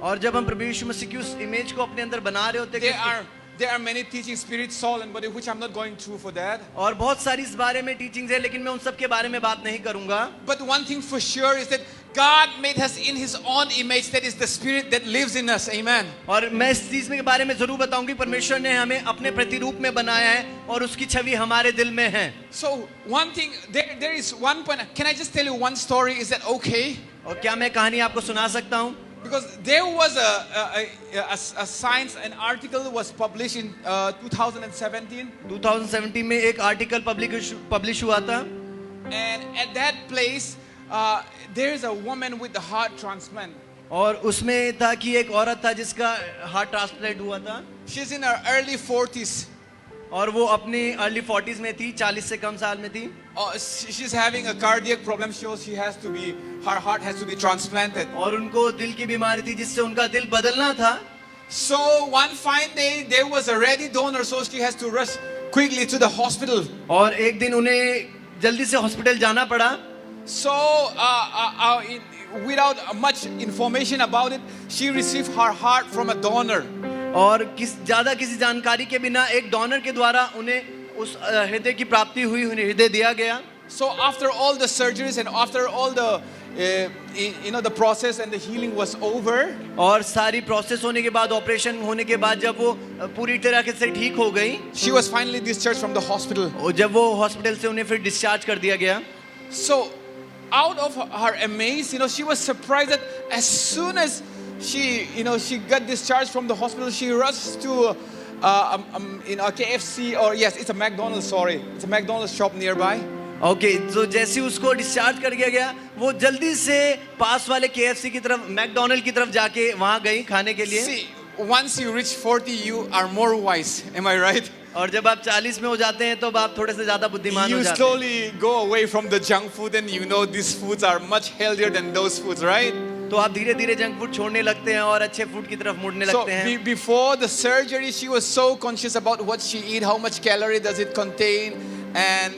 और जब हम प्रभु यीशु मसीह की उस इमेज को अपने अंदर बना रहे होते हैं, There are many teaching, spirit, soul and body, which I'm not going through for that. और बहुत सारी इस बारे में टीचिंग्स है, लेकिन मैं उन सब के बारे में बात नहीं करूंगा। But one thing for sure is that God made us in His own image. That is the spirit that lives in us. Amen. और मैं इस चीज के बारे में जरूर बताऊंगी, परमेश्वर ने हमें अपने प्रतिरूप में बनाया है और उसकी छवि हमारे दिल में है। So one thing, there is one point. Can I just tell you one story? Is that okay? और क्या मैं कहानी आपको सुना सकता हूँ? Because there was a science, an article was published in 2017, 2017 में एक आर्टिकल पब्लिश हुआ था, and at that place there is a woman with the heart transplant. और उसमें था कि एक औरत था जिसका हार्ट ट्रांसप्लांट हुआ था, She's in her early 40s. और वो अपनी अर्ली 40s में थी, 40 से कम साल में थी, She's having a cardiac problem, so her heart has to be transplanted. और उनको दिल की बीमारी थी जिससे उनका दिल बदलना था. So one fine day there was a ready donor, so she has to rush quickly to the hospital. और एक दिन उन्हें जल्दी से हॉस्पिटल जाना पड़ा. So without much information about it, she received her heart from a donor. और किसी जानकारी के बिना एक डोनर के द्वारा उन्हें उस हृदय की प्राप्ति हुई, उन्हें हृदय दिया गया. So after all the surgeries and after all the the process and the healing was over, और सारी प्रोसेस होने के बाद, ऑपरेशन होने के बाद जब वो पूरी तरह से ठीक हो गई, she was finally discharged from the hospital. और जब वो हॉस्पिटल से उन्हें फिर डिस्चार्ज कर दिया गया. So out of her amaze, she was surprised that as soon as she got discharged from the hospital, she rushed to a KFC, or yes, it's a McDonald's, sorry, it's a McDonald's shop nearby. Okay, तो जैसे उसको discharge कर दिया गया, वो जल्दी से पास वाले KFC की तरफ, मैकडोनल्ड की तरफ जाके वहां गई खाने के लिए. See, once you reach 40, you are more wise. Am I right? और जब आप 40 में हो जाते हैं तो आप थोड़े से ज्यादा बुद्धिमान हो You जाते हैं. slowly go away from the junk food, and these foods are much healthier than those foods, right? तो आप धीरे धीरे जंक फूड छोड़ने लगते हैं और अच्छे फूड की तरफ मुड़ने So लगते हैं. before the surgery, she was so conscious about what she eat, how much calorie does it contain, and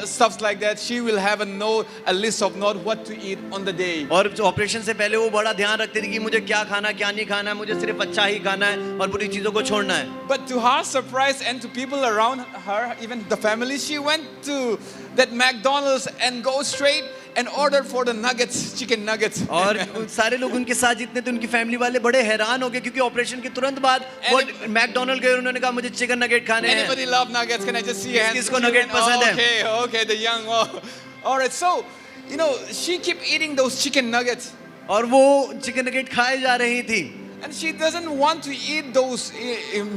stuff like that. She will have a list of note what to eat on the day. और operation से पहले वो बड़ा ध्यान रखती थी कि मुझे क्या खाना, क्या नहीं खाना है, मुझे सिर्फ अच्छा ही खाना है और बुरी चीजों को छोड़ना है. But to her surprise and to people around her, even the family, she went to that McDonald's and go straight and ordered for the nuggets, chicken nuggets. और सारे लोग उनके साथ जितने थे, उनकी फैमिली वाले बड़े हैरान हो गए, क्योंकि ऑपरेशन के तुरंत बाद वो मैकडोनल्ड गए, उन्होंने कहा मुझे चिकन नगेट खाने हैं. Anybody love nuggets? Can I just see hands? किसको नगेट पसंद है? Okay, the young. All right, so she kept eating those chicken nuggets. और वो चिकन नगेट खाए जा रही थी. And she doesn't want to eat those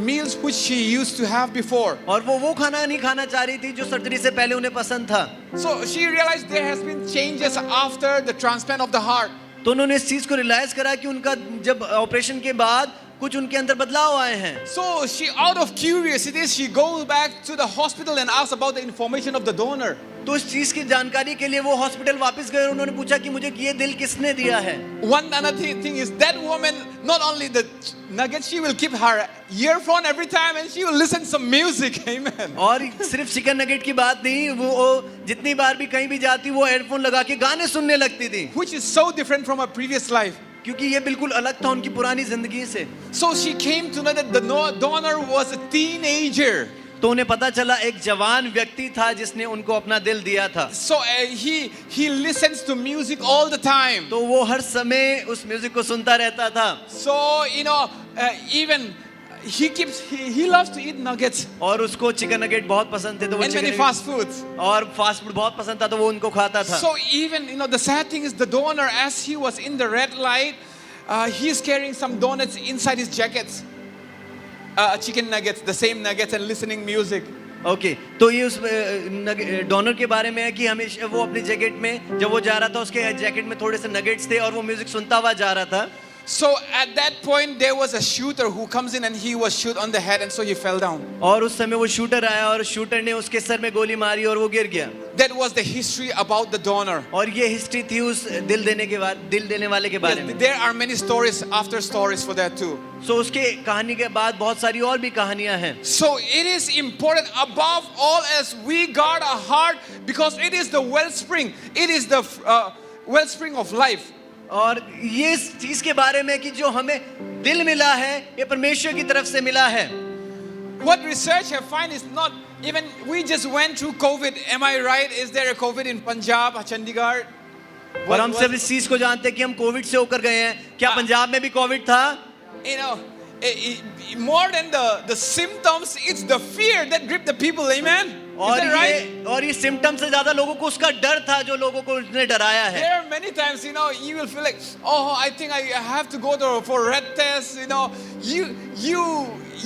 meals which she used to have before. और वो खाना नहीं खाना चाह रही थी जो सर्जरी से पहले उन्हें पसंद था. So she realized there has been changes after the transplant of the heart. तो उन्होंने इस चीज को रियलाइज करा कि उनका जब ऑपरेशन के बाद कुछ उनके अंदर बदलाव आए हैं. So she, out of curiosity, she goes back to the hospital and asks about the information of the donor. तो इस चीज की जानकारी के लिए वो हॉस्पिटल वापस गए और उन्होंने पूछा कि मुझे ये दिल किसने दिया है. One another thing is that woman, not only the nuggets, she will keep her earphone every time and she will listen some music. Amen. और सिर्फ चिकन नगेट की बात नहीं, वो जितनी बार भी कहीं भी जाती वो हेडफोन लगा के गाने सुनने लगती थी. Which is so different from her previous life. क्योंकि ये बिल्कुल अलग था उनकी पुरानी जिंदगी से. So she came to know that the donor was a teenager. तो उन्हें पता चला एक जवान व्यक्ति था जिसने उनको अपना दिल दिया था. So he listens to music all the time. तो वो हर समय उस म्यूजिक को सुनता रहता था. So even he loves to eat nuggets. और उसको चिकन नगेट बहुत पसंद थे, तो वो and many chicken fast foods. और फास्ट फूड बहुत पसंद था, तो वो उनको खाता था. So even the sad thing is the donor, as he was in the red light, he's carrying some donuts inside his jackets. Chicken nuggets, the same nuggets, and listening music. Okay, तो ये उस donor के बारे में है कि हमेशा वो अपनी जैकेट में जब वो जा रहा था, उसके जैकेट में थोड़े से नगेट्स थे और वो म्यूजिक सुनता हुआ जा रहा था. So at that point there was a shooter who comes in and he was shot on the head, and so he fell down. और उस समय वो शूटर आया और शूटर ने उसके सर में गोली मारी और वो गिर गया. That was the history about the donor. और ये हिस्ट्री थी उस दिल देने वाले के बारे में. There are many stories after stories for that too. So उसके कहानी के बाद बहुत सारी और भी कहानियां हैं. So it is important above all as we guard our heart, because it is the wellspring. It is the wellspring of life. और ये इस चीज के बारे में कि जो हमें दिल मिला है ये परमेश्वर की तरफ से मिला है. What research have found is not even, we just went through COVID. Am I right? Is there a COVID in Punjab, Chandigarh? और हम सब इस चीज को जानते हैं कि हम कोविड से होकर गए हैं. क्या पंजाब में भी कोविड था? More than the symptoms, it's the fear that gripped the people. Amen. और that right? ये सिम्टम से ज्यादा लोगों को उसका डर था जो लोगों को उसने डराया है. There are many times, you will feel like, oh, I think I have to go for red test.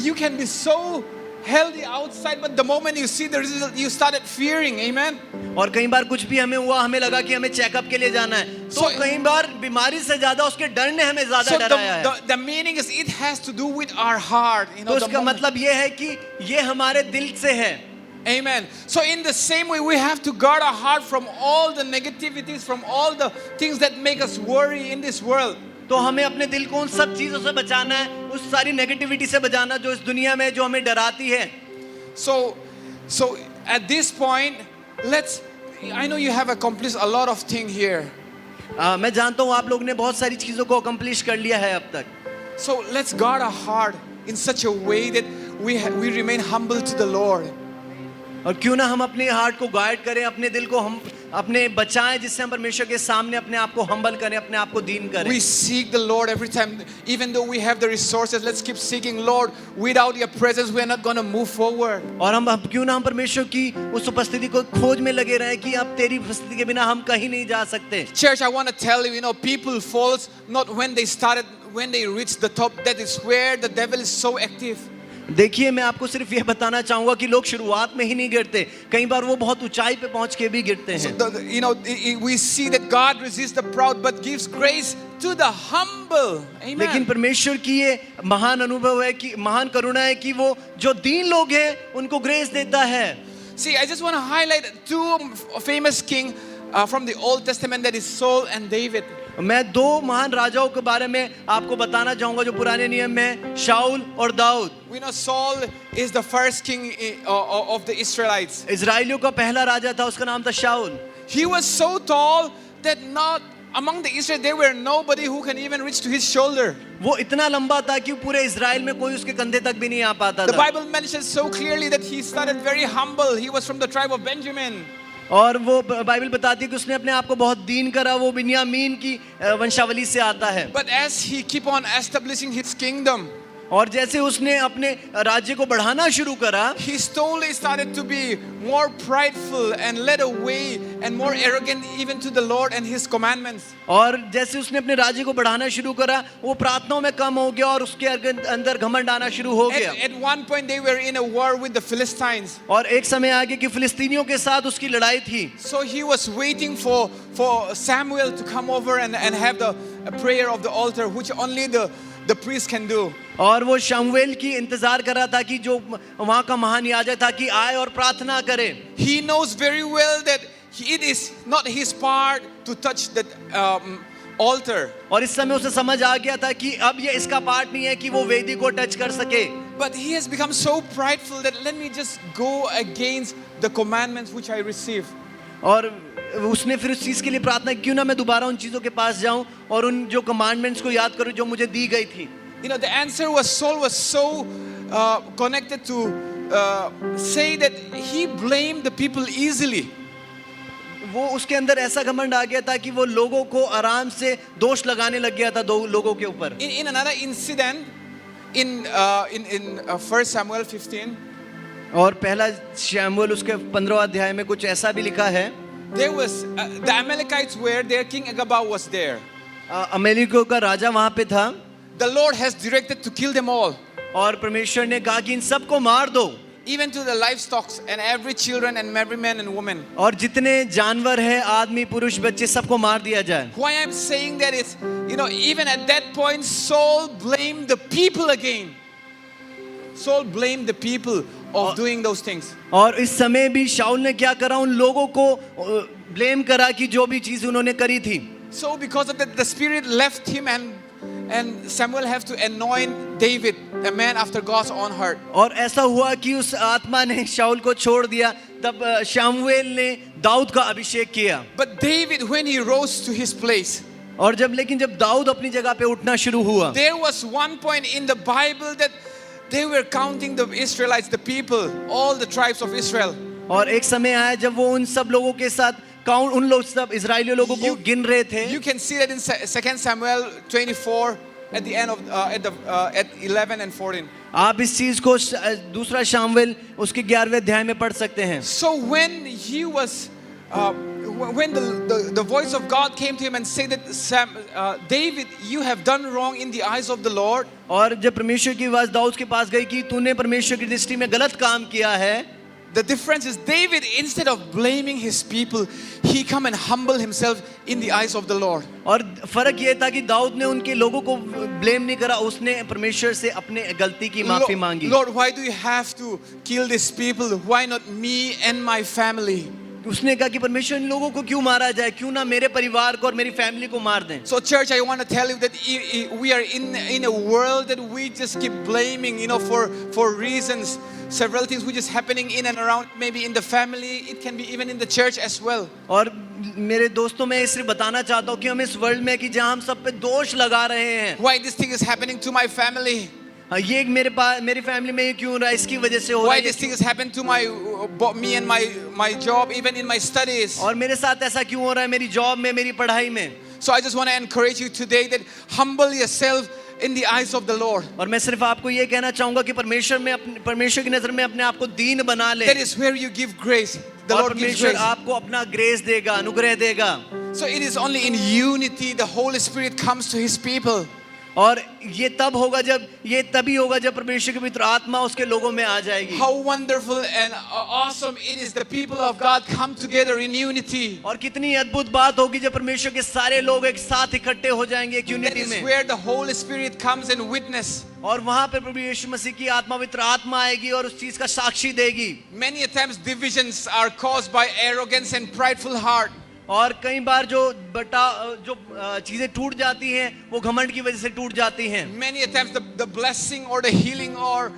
You can be so healthy outside, but the moment you see the result, you started fearing. Amen. और कई बार कुछ भी हमें हुआ, हमें लगा कि हमें चेकअप के लिए जाना है, तो So- कई बार बीमारी से ज्यादा उसके डर ने हमें ज्यादा So डराया है. the meaning is it has to do with our heart. तो the इसका moment. मतलब ये है कि ये हमारे दिल से है. Amen. So in the same way, we have to guard our heart from all the negativities, from all the things that make us worry in this world. तो हमें अपने दिल को उन सब चीजों से बचाना है, उस सारी नेगेटिविटी से बचाना जो इस दुनिया में जो हमें डराती है. So at this point, I know you have accomplished a lot of things here. मैं जानता हूँ आप लोग ने बहुत सारी चीजों को अकम्प्लिश कर लिया है अब तक. So let's guard our heart in such a way that we remain humble to the Lord. और क्यों ना हम अपने हार्ट को गाइड करें, अपने दिल को हम अपने बचाएं, जिससे हम परमेश्वर के सामने अपने आप को हम्बल करें, अपने आप को दीन करें. We seek the Lord every time, even though we have the resources. Let's keep seeking Lord. Without your presence, we are not going to move forward. और हम क्यों ना हम परमेश्वर की उस उपस्थिति को खोज में लगे रहें कि अब तेरी उपस्थिति के बिना हम कहीं नहीं जा सकते. Church, I want to tell you, people falls not when they started, when they reach the top. That is where the devil is so active. देखिए, मैं आपको सिर्फ यह बताना चाहूंगा कि लोग शुरुआत में ही नहीं गिरते, कई बार वो बहुत ऊंचाई पे पहुंच के भी गिरते So हैं. we see that God resists the proud but gives grace to the humble. लेकिन Amen. परमेश्वर की ये महान अनुभव है कि महान करुणा है कि वो जो दीन लोग हैं उनको ग्रेस देता है. See, I just want to highlight two famous kings from the Old Testament, that is Saul and David. मैं दो महान राजाओं के बारे में आपको बताना चाहूंगा जो पुराने नियम में, शाऊल और Dawood. We know Saul is the first king of the Israelites. इजराइलियों का पहला राजा था, उसका नाम था शाऊल. He was so tall that not among the Israelites there were nobody who can even reach to his shoulder. वो इतना लंबा था कि पूरे इजराइल में कोई उसके कंधे तक भी नहीं आ पाता The था. Bible mentions so clearly that he started very humble. He was from the tribe of Benjamin. और वो बाइबल बताती है कि उसने अपने आप को बहुत दीन करा, वो बिन्यामीन की वंशावली से आता है. But as he keep on establishing his kingdom, और जैसे उसने अपने राज्य को बढ़ाना शुरू करा, he slowly started to be more prideful and led away and more arrogant even to the Lord and his commandments. और जैसे उसने अपने राज्य को बढ़ाना शुरू करा, वो प्रार्थनाओं में कम हो गया और उसके अंदर घमंड आना शुरू हो गया. At one point they were in a war with the Philistines. और एक समय आ गया कि फिलिस्तीनियों के साथ उसकी लड़ाई थी. So he was waiting for Samuel to come over and have the prayer of the altar, which only the priest can do. और वो शमूएल की इंतजार कर रहा था कि जो वहाँ का महान याजक था कि आए और प्रार्थना करे. He knows very well that it is not his part to touch that altar. और इस समय उसे समझ आ गया था कि अब ये इसका पार्ट नहीं है कि वो वेदी को टच कर सके. But he has become so prideful that let me just go against the commandments which I receive. और उसने फिर उस चीज के लिए प्रार्थना, क्यों ना मैं दोबारा उन चीजों के पास जाऊं और उन जो कमांडमेंट्स को याद करूं जो मुझे दी गई थी. The answer was Saul was so connected to say that he blamed the people easily. वो उसके अंदर ऐसा घमंड आ गया था कि वो लोगों को आराम से दोष लगाने लग गया था दो लोगों के ऊपर. In another incident, in 1 Samuel 15, और पहला शमूएल उसके 15वां अध्याय में कुछ ऐसा भी लिखा है. there was the Amalekites were there. King Agabah was there. अमेलिको का राजा वहां पे था. The Lord has directed to kill them all, और परमेश्वर ने कहा कि इन सबको मार दो, even to the livestock and every children and every man and woman. और जितने जानवर हैं, आदमी पुरुष बच्चे, सबको मार दिया जाए. Why I'm saying that is, even at that point, Saul blamed the people again. Saul blamed the people of doing those things. और इस समय भी शाऊल ने क्या करा, उन लोगों को ब्लेम करा कि जो भी चीज उन्होंने करी थी. So because of that, the Spirit left him and Samuel have to anoint David, a man after God's own heart. और ऐसा हुआ कि उस आत्मा ने शाऊल को छोड़ दिया, तब शमूएल ने दाऊद का अभिषेक किया. But David, when he rose to his place, और लेकिन जब दाऊद अपनी जगह पे उठना शुरू हुआ, there was one point in the Bible that they were counting the Israelites, the people, all the tribes of Israel. और एक समय आया जब वो उन सब लोगों के साथ उन लोग सब इजराइली लोगों को गिन रहे थे. You can see that in 2 Samuel 24 at the end of at 11 and 14. आप इस चीज को दूसरा शामुएल उसके 11वें अध्याय में पढ़ सकते हैं. So when he was when the voice of God came to him and said that David, you have done wrong in the eyes of the Lord. और जब परमेश्वर की आवाज दाऊद के पास गई कि तूने परमेश्वर की दृष्टि में गलत काम किया है. The difference is David, instead of blaming his people, he come and humble himself in the eyes of the Lord. और फर्क ये था कि दाऊद ने उनके लोगों को ब्लेम नहीं करा, उसने परमेश्वर से अपने गलती की माफी मांगी. Lord, why do you have to kill these people? Why not me and my family? उसने कहा कि परमेश्वर इन लोगों को क्यों मारा जाए, क्यों ना मेरे परिवार को और मेरी फैमिली को मार दें. So church, I want to tell you that we are in a world that we just keep blaming, for reasons, several things which is happening in and around, maybe in the family, it can be even in the church as well. और मेरे दोस्तों, मैं सिर्फ बताना चाहता हूँ कि हम इस वर्ल्ड में कि जहाँ हम सब पे दोष लगा रहे हैं. Why this thing is happening to my family? ये मेरी फैमिली में ये क्यों हो रहा है, इसकी वजह से हो रहा Why है. this thing has happened to me and my job, even in my studies. और मेरे साथ ऐसा क्यों हो रहा है, मेरी जॉब में, मेरी पढ़ाई में. So I just want to encourage you today that humble yourself in the eyes of the Lord. और मैं सिर्फ आपको ये कहना चाहूंगा कि परमेश्वर की नजर में अपने आप को दीन बना ले. That is where you give grace. The Lord gives परमेश्वर grace. आपको अपना ग्रेस देगा, अनुग्रह देगा. So it is only in unity the Holy Spirit comes to His people. और ये तभी होगा जब परमेश्वर की पवित्र आत्मा उसके लोगों में आ जाएगी. How wonderful and awesome it is the people of God come together in unity. और कितनी अद्भुत बात होगी जब परमेश्वर के सारे लोग एक साथ इकट्ठे हो जाएंगे एक That यूनिटी is में. where the Holy Spirit comes and witness. और वहां पर प्रभु यीशु मसीह की आत्मा, पवित्र आत्मा आएगी और उस चीज का साक्षी देगी. Many a times divisions are caused by arrogance and prideful heart. और कई बार जो चीजें टूट जाती हैं वो घमंड की वजह से टूट जाती हैं. Many a times the blessing or the healing or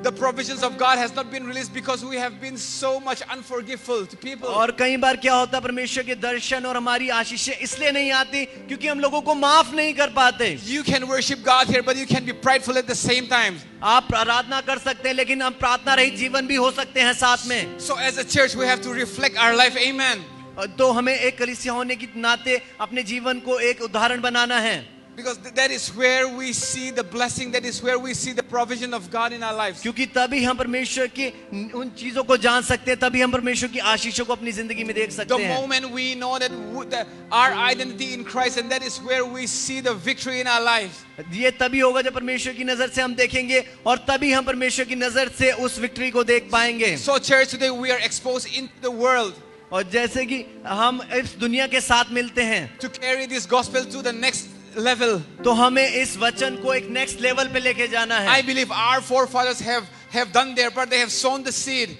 the provisions of God has not been released because we have been so much unforgiveful to people. और कई बार क्या होता है, परमेश्वर के दर्शन और हमारी आशीषें इसलिए नहीं आती क्योंकि हम लोगों को माफ नहीं कर पाते. You can worship God here, but you can be prideful at the same time. आप आराधना कर सकते हैं लेकिन हम प्रार्थना रहित जीवन भी हो सकते हैं साथ में. So as a church, we have to reflect our life. Amen. तो हमें एक कलीसिया होने की नाते अपने जीवन को एक उदाहरण बनाना है. Because that is where we see the blessing, that is where we see the provision of God in our lives. क्योंकि तभी हम परमेश्वर की उन चीजों को जान सकते हैं, तभी हम परमेश्वर की आशीषों को अपनी जिंदगी में देख The सकते हैं. moment we know that our identity in Christ, and that is where we see the victory in our lives. ये तभी होगा जब परमेश्वर की नजर से हम देखेंगे और तभी हम परमेश्वर की नजर से उस विक्ट्री को देख पाएंगे. So church, today we are exposed into the world और जैसे कि हम इस दुनिया के साथ मिलते हैं to carry this gospel to the next level. तो हमें इस वचन को एक नेक्स्ट लेवल पे लेके जाना है. I believe our forefathers have done their part. They have sown the seed.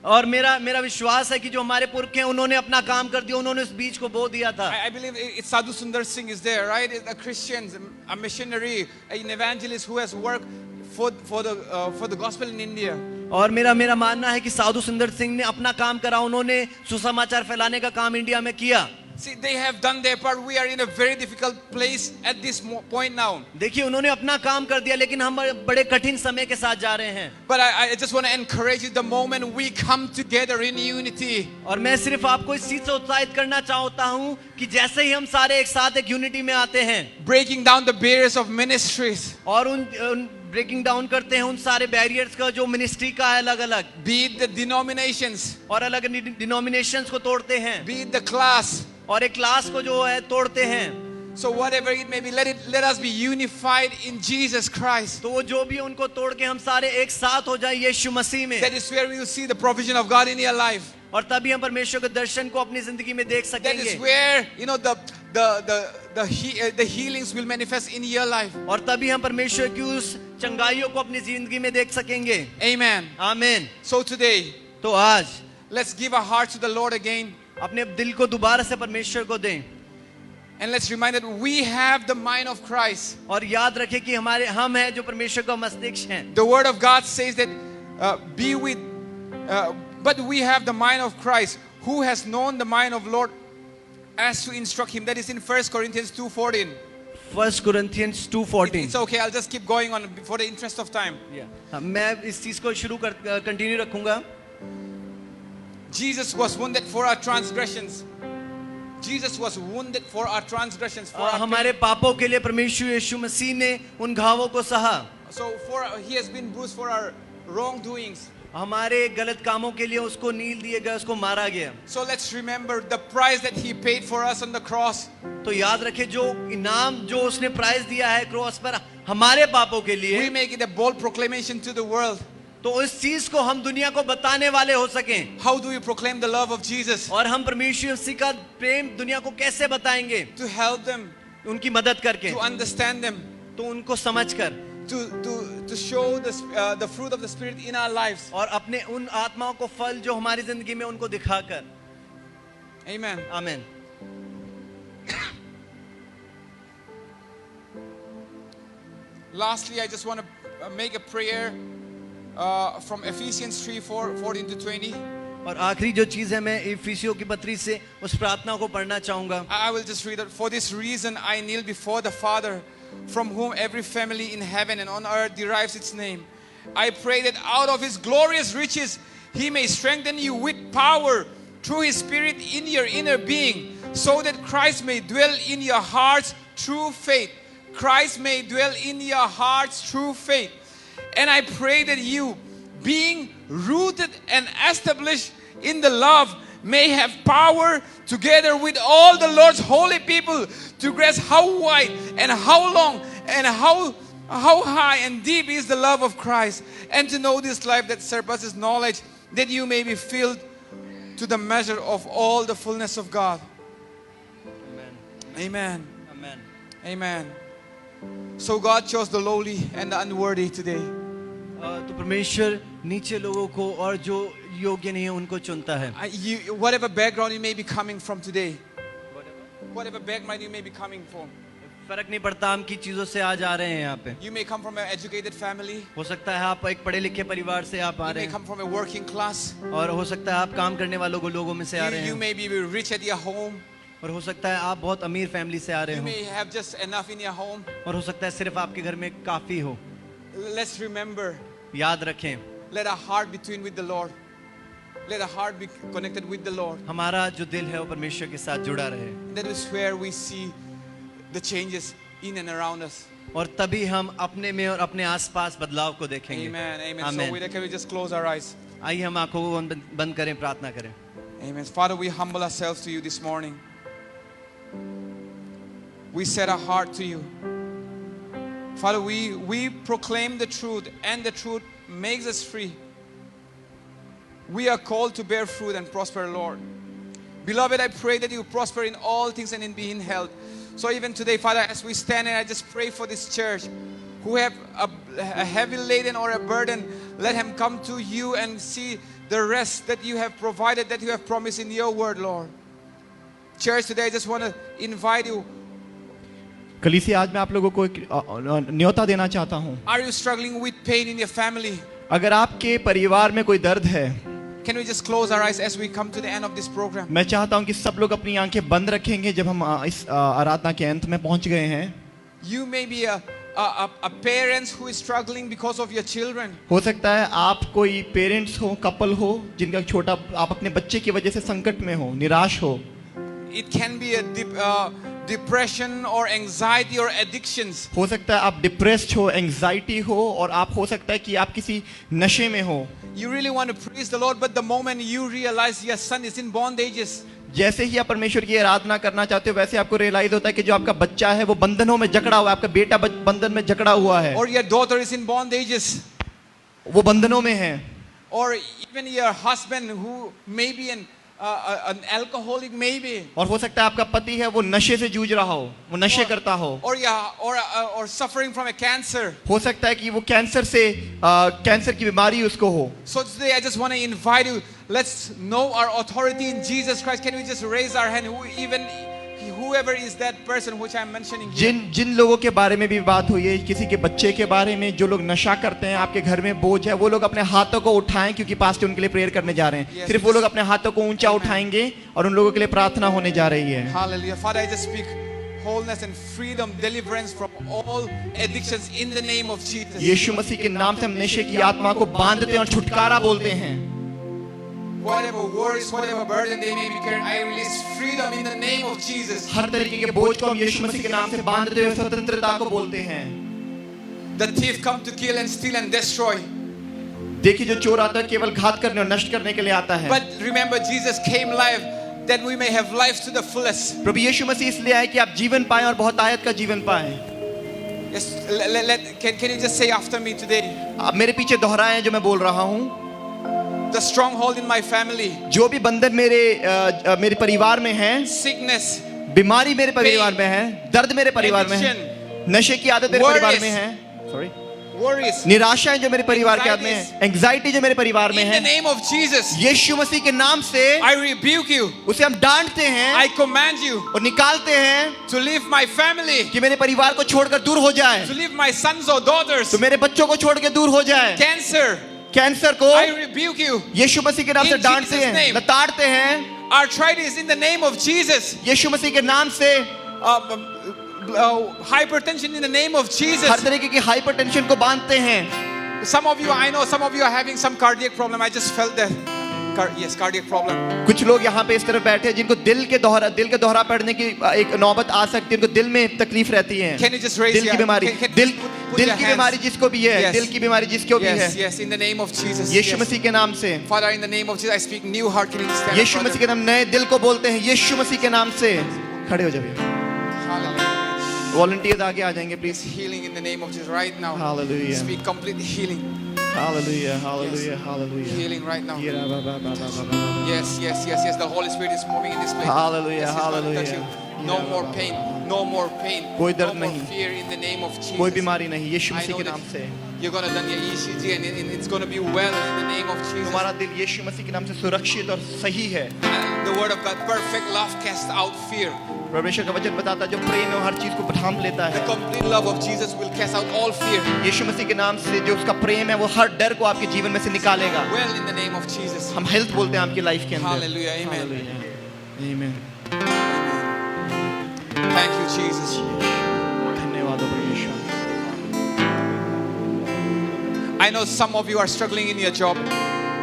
और मेरा विश्वास है कि जो हमारे पुरख हैं उन्होंने अपना काम कर दिया, उन्होंने उस बीज को बो दिया था. I believe it's Sadhu Sundar Singh is there, right? A Christian, a missionary, an evangelist who has worked for the gospel in India. और मेरा मानना है कि साधु सुंदर सिंह ने अपना काम करा, उन्होंने सुसमाचार फैलाने का काम इंडिया में किया. See, they have done their part. We are in a very difficult place at this point now. देखिए उन्होंने अपना काम कर दिया लेकिन हम बड़े कठिन समय के साथ जा रहे हैं. But I just want to encourage you, the moment we come together in unity. और मैं सिर्फ आपको इस चीज से उत्साहित करना चाहता हूँ कि जैसे ही हम सारे एक साथ एक यूनिटी में आते हैं, breaking down the barriers of ministries. और उन ब्रेकिंग डाउन करते हैं उन सारे बैरियर्स का जो मिनिस्ट्री का है अलग अलग, Be it the denominations, और अलग डिनोमिनेशंस को तोड़ते हैं, be it the class, और एक क्लास को जो है तोड़ते हैं. so whatever it may be, let us be unified in Jesus Christ. तो वो जो भी उनको तोड़ के हम सारे एक साथ हो जाए यीशु मसीह में. That is where we will see the provision of God in your life. और तभी हम परमेश्वर के दर्शन को अपनी जिंदगी में देख That is सकेंगे. where the healings will manifest in your life. और तभी हम परमेश्वर की उस चंगाइयों को अपनी जिंदगी में देख सकेंगे. Amen. आमीन. So today, तो आज let's give our hearts to the Lord again, अपने दिल को दोबारा से परमेश्वर को दें and let's remind that we have the mind of Christ. और याद रखें कि हम हैं जो परमेश्वर का मस्तिष्क हैं. The Word of God says that but we have the mind of Christ, who has known the mind of Lord as to instruct him. That is in 1 Corinthians 2:14. 1 Corinthians 2:14. It's okay, I'll just keep going on for the interest of time. मैं इस चीज को continue रखूंगा. Jesus was wounded for our transgressions. Jesus was wounded for our transgressions, for our हमारे पापों के लिए परमेश्वर यीशु मसीह ने उन घावों को सहा। so for he has been bruised for our wrongdoings. हमारे गलत कामों के लिए उसको नील दिए गए, उसको मारा गया। So let's remember the price that he paid for us on the cross. तो याद रखें जो इनाम जो उसने प्राइस दिया है क्रॉस पर हमारे पापों के लिए, We make it a bold proclamation to the world. तो इस चीज को हम दुनिया को बताने वाले हो सकें। How do we proclaim the love of Jesus? और हम परमेश्वर यीशु का प्रेम दुनिया को कैसे बताएंगे? To help them, उनकी मदद करके, to understand them, तो उनको समझकर, to show the fruit of the Spirit in our lives. और अपने उन आत्माओं को फल जो हमारी जिंदगी में उनको दिखाकर। Amen. आमीन। Lastly, I just want to make a prayer from Ephesians 3:14-20. और आखिरी जो चीज है मैं इफिसियों की पत्री से उस प्रार्थना को पढ़ना चाहूंगा। I will just read it. For this reason I kneel before the Father, from whom every family in heaven and on earth derives its name. I pray that out of his glorious riches he may strengthen you with power through his Spirit in your inner being, so that Christ may dwell in your hearts through faith. Christ may dwell in your hearts through faith. And I pray that you, being rooted and established in the love, may have power together with all the Lord's holy people to grasp how wide and how long and how high and deep is the love of Christ, and to know this life that surpasses knowledge, that you may be filled to the measure of all the fullness of God. Amen. आमीन। Amen. So God chose the lowly and the unworthy today. तो परमेश्वर नीचे लोगों को और जो योग्य नहीं है उनको चुनता है। Whatever background you may be coming from today, whatever background you may be coming from, फर्क नहीं पड़ता हम किन चीजों से आज आ रहे हैं यहाँ पे। you may come from an educated family, हो सकता है आप एक पढ़े लिखे परिवार से आप आ you रहे may हैं, come from a working class, और हो सकता है आप काम करने वालों को लोगों में से आ रहे you हैं, may be rich at your home, और हो सकता है आप बहुत अमीर फैमिली से आ रहे you हो, may have just enough in your home. और हो सकता है सिर्फ आपके घर में काफी हो। Let's remember, याद रखें, let our heart be tuned with the Lord. Let our heart be connected with the Lord. हमारा जो दिल है वो परमेश्वर के साथ जुड़ा रहे, That is where we see the changes in and around us. और तभी हम अपने में और अपने आसपास बदलाव को देखेंगे। Amen. Amen. So आमीन। can we just close our eyes? आइए हम आंखों को बंद करें, प्रार्थना करें। Amen. Father, we humble ourselves to you this morning. We set our heart to you. Father, we proclaim the truth, and the truth makes us free. We are called to bear fruit and prosper, Lord. Beloved, I pray that you prosper in all things and in being health. So even today, Father, as we stand and I just pray for this church who have a heavy laden or a burden, let him come to you and see the rest that you have provided, that you have promised in your word, Lord. Church, today I just want to invite you. कलीसी, आज मैं आप लोगों को एक न्योता देना चाहता हूँ। Are you struggling with pain in your family? अगर आपके परिवार में कोई दर्द है, Can we just close our eyes as we come to the end of this program? मैं चाहता हूँ कि सब लोग अपनी आंखें बंद रखेंगे जब हम इस आराधना के अंत में पहुंच गए हैं। You may be a parent who is struggling because of your children. हो सकता है आप कोई पेरेंट्स हो, कपल हो, जिनका छोटा आप अपने बच्चे की वजह से संकट में हो, निराश हो। It can be a depression or anxiety or addictions. हो सकता है आप डिप्रेस्ड हो, एंजाइटी हो, और आप हो सकता है कि आप किसी नशे में हो। You really want to praise the Lord, but the moment you realize your son is in bondages, जैसे ही आप परमेश्वर की आराधना करना चाहते हो, वैसे आपको रियलाइज होता है कि जो आपका बच्चा है वो बंधनों में जकड़ा हुआ है, आपका बेटा बंधन में जकड़ा हुआ है, or your daughter is in bondages, वो बंधनों में है, or even your husband who may be an alcoholic, maybe, और हो सकता है आपका पति है वो नशे से जूझ रहा हो, वो नशे करता हो, or suffering from a cancer. हो सकता है कि वो कैंसर की बीमारी उसको हो। So today I just want to invite you, let's know our authority in Jesus Christ. Can we just raise our hand, whoever is that person which I'm mentioning here? जिन लोगों के बारे में भी बात हुई है, किसी के बच्चे के बारे में, जो लोग नशा करते हैं, आपके घर में बोझ है, वो लोग अपने हाथों को उठाएं, क्योंकि पास्टर उनके लिए प्रेयर करने जा रहे हैं। सिर्फ वो लोग अपने हाथों को ऊंचा उठाएंगे और उन लोगों के लिए प्रार्थना होने जा रही है। Hallelujah. Father, I just speak wholeness and freedom, deliverance from all addictions in the name of Jesus. यीशु मसीह के नाम से हम नशे की आत्मा को बांधते हैं और छुटकारा बोलते हैं। whatever worries, whatever burden they may be carrying, I release freedom in the name of Jesus. हर तरीके के बोझ को हम यीशु मसीह के नाम से बांधते हुए स्वतंत्रता को बोलते हैं। The thief come to kill and steal and destroy. देखिए जो चोर आता है केवल घात करने और नष्ट करने के लिए आता है। But remember, Jesus came live that we may have life to the fullest. प्रभु यीशु मसीह इसलिए आए कि आप जीवन पाएं और बहुत आयत का जीवन पाएं। Yes, can you just say after me today? आप मेरे पीछे दोहराएं जो मैं बोल रहा हूँ। The stronghold in my family, जो भी बंधन मेरे परिवार में है, sickness, बीमारी मेरे परिवार में है, दर्द मेरे परिवार में है, नशे की आदत मेरे परिवार में है, सॉरी, worries, निराशाएं जो मेरे परिवार के में है, एंग्जाइटी जो मेरे परिवार में in the है, name of Jesus, यीशु मसीह के नाम से I rebuke you. उसे हम डांटते हैं I command you और निकालते हैं to leave my family, कि मेरे परिवार को छोड़कर दूर हो जाए, to leave my sons or daughters. तो मेरे बच्चों को छोड़ के दूर हो जाए, Cancer, कैंसर को I rebuke you. यीशु मसीह के नाम से In डांटते Jesus' हैं, name. लताड़ते हैं, Arthritis in the name of Jesus. यीशु मसीह के नाम से Hypertension in the name of her Jesus. तरीके की हाइपरटेंशन को बांधते हैं। Some of you, I know some of you are having some cardiac problem. I just felt that. Yes, cardiac problem. कुछ लोग यहाँ पे इस तरफ बैठे हैं जिनको दिल के दौरा पड़ने की एक नौबत आ सकती है, उनको दिल में तकलीफ रहती है, Can you just raise दिल your की बीमारी, can दिल put दिल your की hands? बीमारी जिसको भी है, Yes. दिल की बीमारी जिसको भी Yes, है, yes, in the name of Jesus. Yeshu Yes. मसीह के नाम से, Father, in the name of Jesus, I speak new heart. Can you stand up, Yeshu Masih brother? के नाम नए दिल को बोलते हैं, यीशु मसीह के नाम से खड़े हो जाइए। Hallelujah. वॉलंटियर्स आगे आ जाएंगे Please please. healing in the name of Jesus right now. Hallelujah. Speak complete healing. Hallelujah hallelujah hallelujah. Healing right now. Yes, yes, yes, yes. The Holy Spirit is moving in this place. Hallelujah, Yes, He's gonna hallelujah. touch you. No more pain. No more pain. कोई No दर्द more नहीं। fear in the name of Jesus. कोई बीमारी नहीं, यीशु I Masih know के that नाम से you're gonna done your ECG and it's gonna be well in the name of Jesus. तुम्हारा दिल यीशु मसीह के नाम से सुरक्षित और सही है। And the word of God, perfect love casts out fear. परमेश्वर का वचन बताता है जो प्रेम है हर चीज को ढांप लेता The है। complete love of Jesus will cast out all fear. यीशु मसीह के नाम से जो उसका प्रेम है वो हर डर को आपके जीवन में से निकालेगा। Well in the name of Jesus. हम हेल्थ बोलते हैं आपकी लाइफ के अंदर। Hallelujah, amen. Hallelujah. Amen. Thank you, Jesus. धन्यवाद हो परमेश्वर। I know some of you are struggling in your job.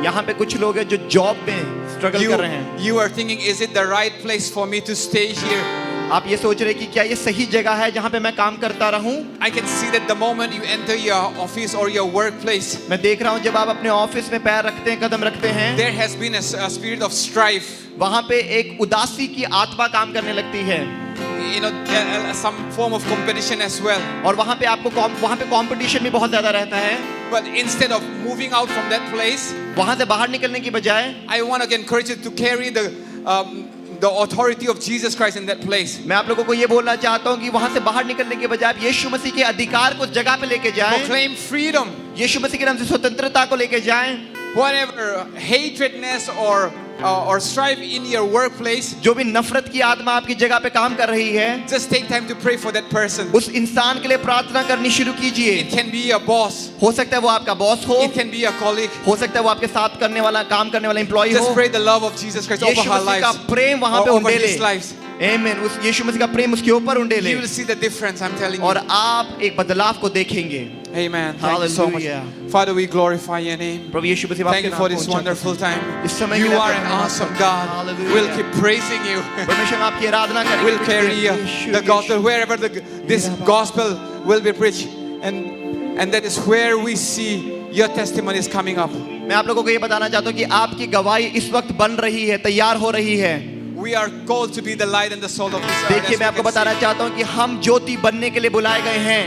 यहाँ पे कुछ लोग हैं जो जॉब में स्ट्रगल कर रहे हैं। You are thinking, is it the right place for me to stay here? आप ये सोच रहे हैं कि क्या ये सही जगह है जहाँ पे मैं काम करता रहूं? I can see that the moment you enter your office or your workplace, मैं देख रहा हूँ जब आप अपने ऑफिस में पैर रखते हैं, कदम रखते हैं, there has been a spirit of strife. वहाँ पे एक उदासी की आत्मा काम करने लगती है You know, some form of competition as well. और वहाँ पे कंपटीशन भी बहुत ज्यादा रहता है। But instead of moving out from that place, वहाँ से बाहर निकलने की बजाय I want to encourage you to carry the authority of Jesus Christ in that place. मैं आप लोगों को ये बोलना चाहता हूँ कि वहाँ से बाहर निकलने के बजाय आप यीशु मसीह के अधिकार को उस जगह पे लेके जाएं, Proclaim freedom. यीशु मसीह के नाम से स्वतंत्रता को लेके जाएं। Whatever hatredness or strife in your workplace, जो भी नफरत की आत्मा आपकी जगह पे काम कर रही है, just take time to pray for that person. उस इंसान के लिए प्रार्थना करनी शुरू कीजिए। It can be a boss. हो सकता है वो आपका बॉस हो, It can be a colleague. हो सकता है वो आपके साथ काम करने वाला एम्प्लॉय Just हो। pray the love of Jesus Christ over Yeshu her Masih का lives, प्रेम वहाँ पे or over उंडेले। his lives. आमीन। उस यीशु मसीह का प्रेम उसके ऊपर उंडेले You will see the difference, I'm telling और you. आप एक बदलाव को देखेंगे। Amen. Thank you so much. Hallelujah. Father, we glorify your name. Prabhu Yeshu Masih Thank आपके you नाम for को this ऊंचा wonderful करते हैं। time. इस समय You के लिए are आपका an धन्यवाद। awesome God. Hallelujah. We'll keep praising you. परमेश्वर आपकी आराधना करेंगे। We'll carry the gospel wherever this gospel will be preached. And that is where we see your testimony is coming up. मैं आप लोगों को ये बताना चाहता हूँ कि आपकी गवाही इस वक्त बन रही है, तैयार हो रही है। We are called to be the light and the salt of this earth. देखिए as मैं we आपको can बताना see. चाहता हूँ कि हम ज्योति बनने के लिए बुलाए गए हैं।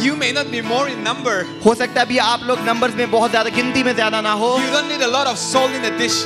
You may not be more in number. हो सकता है अभी आप लोग नंबर्स में बहुत ज्यादा गिनती में ज्यादा ना हो। You don't need a lot of salt in a dish.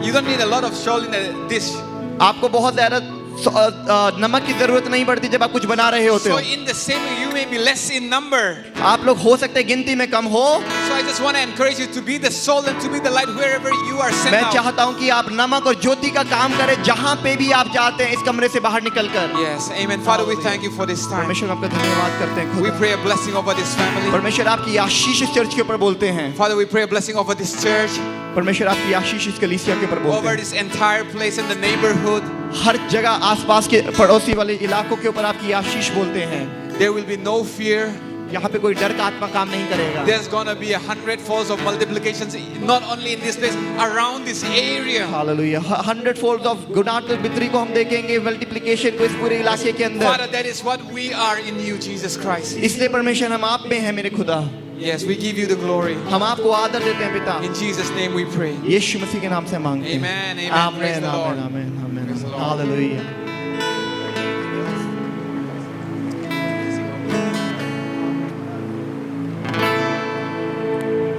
You don't need a lot of salt in a dish. आपको बहुत ज्यादा नमक की जरूरत नहीं पड़ती जब आप कुछ बना रहे होते So हो। in the same way, you may be less in number. आप लोग हो सकते हैं गिनती में कम हो। So I just want to encourage you to be the salt and to be the light wherever you are sent मैं out. चाहता हूँ कि आप नमक और ज्योति का काम करें जहाँ पे भी आप जाते हैं, इस कमरे से बाहर निकलकर। Yes, amen. Father, we thank you for this time. परमेश्वर आपका धन्यवाद करते हैं We खुदा। pray a blessing over this family. परमेश्वर आपकी आशीष इस चर्च के ऊपर बोलते हैं। Father, we pray a blessing over this church, परमेश्वर आपकी आशीष इस कलीसिया के ऊपर बोलते over हैं। this entire place in the neighborhood. हर जगह आसपास के पड़ोसी वाले इलाकों के ऊपर आपकी आशीष बोलते हैं। There will be no fear. यहाँ पे कोई डर का आत्मा काम नहीं करेगा। There's gonna be 100-folds of multiplications, not only in this place, around this area. Hallelujah. 100-fold of गुणात्मक बिक्री को हम देखेंगे, मल्टीप्लिकेशन को इस पूरे इलाके के अंदर। Father, that is what we are in you, Jesus Christ. इसलिए परमेश्वर हम आप में हैं मेरे खुदा। Yes, we give you the glory. हम आपको आदर देते हैं पिता। In Jesus' name we pray. यीशु मसीह के नाम से मांगते हैं। Amen, amen. Praise the Lord. Amen, amen, Praise the Lord. Hallelujah.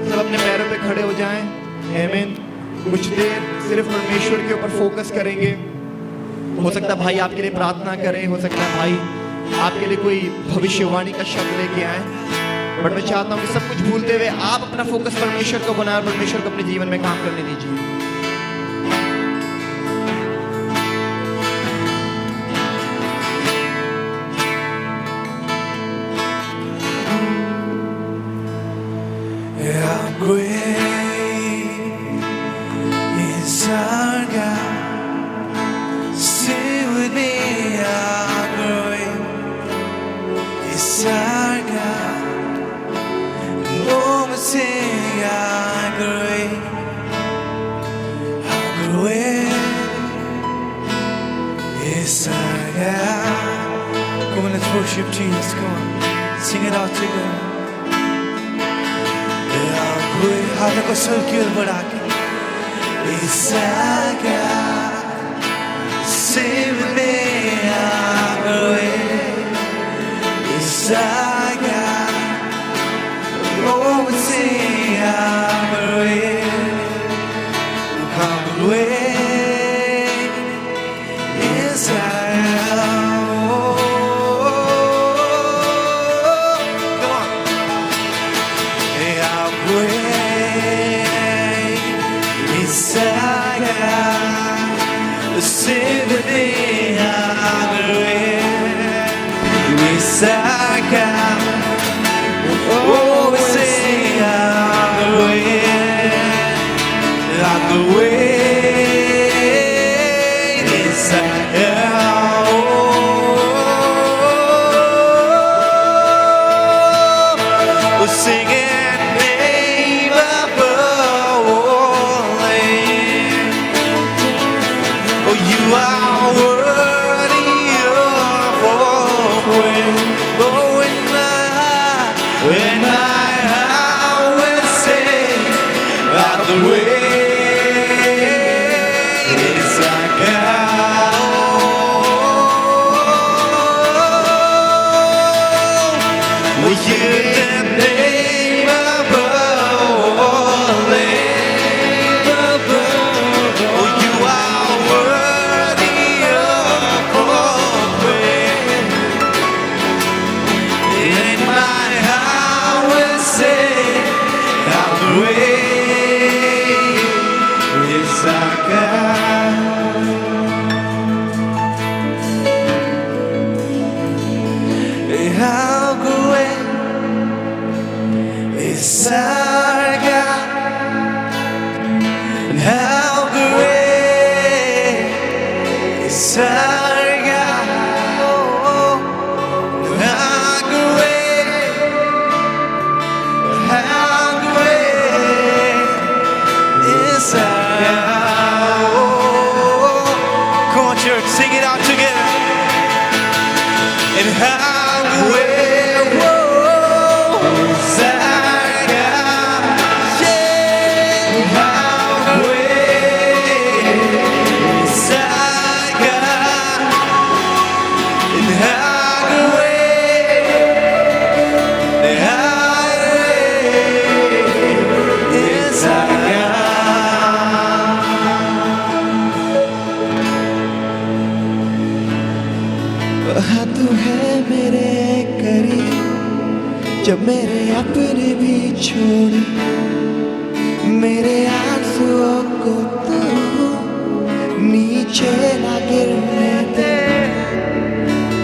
सब अपने पैरों पे खड़े हो जाएं। आमीन। कुछ देर सिर्फ परमेश्वर के ऊपर फोकस करेंगे। हो सकता है भाई आपके लिए प्रार्थना करें, हो सकता है भाई आपके लिए कोई भविष्यवाणी का शब्द लेके आए। बट मैं चाहता हूँ कि सब कुछ भूलते हुए आप अपना फोकस परमेश्वर को बनाएं और परमेश्वर को अपने जीवन में काम करने दीजिए। How great is our God? Sing with me, how great is our God? Lord, sing, how great is our God? Come on, let's worship Jesus. Come on, sing it out together. हाथों को sir की ओर बढ़ा के इसाका sing with me, how great is our God. Lord, sing, how great is our God. Come on. How great is our God. Sing with me, how great is our God. Oh, we sing, how great is our God. Oh, sing it. You are worthy of all praise. Oh, when my heart will sing, how great is our God. Well, you the name above all names. Oh, you are worthy of all praise. And my heart will sing, how great is our God. How great is our God. And how great is our God. Oh, how great is our God. Oh, come on, church, sing it out together. And how great is our God. Yeah, how great is our God. And how great is our God. हाँ, तू है मेरे करीब, जब मेरे अपने भी छोड़, मेरे आंसुओं को तू नीचे ना गिरने दे।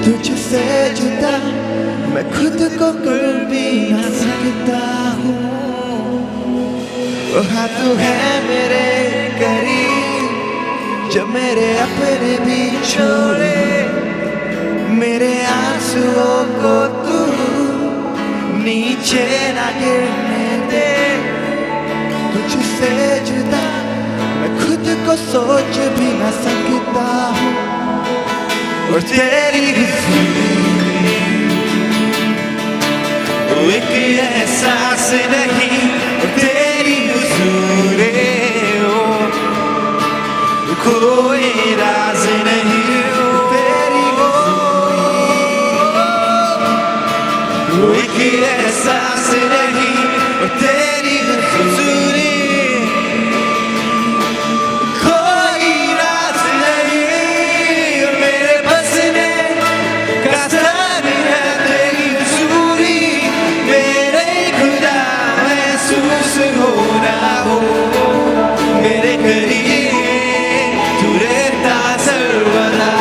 तुझसे जुदा मैं खुद को कर भी ना सकता हूँ। हाँ, तू है मेरे करीब, जब मेरे अपने भी छोड़े, मेरे आंसुओं को तू सोच भी न सकता हूँ और तेरी एक एहसास नहीं तेरी हुजूरे हो कोई राज नहीं तेरी एक एहसास नहीं तेरी हुजूरे कोई राज नहीं मेरे बसने का स्थान है तेरी हुजूरी मेरे खुदा महसूस हो रहा हो मेरे करीब तू रहता सर्वदा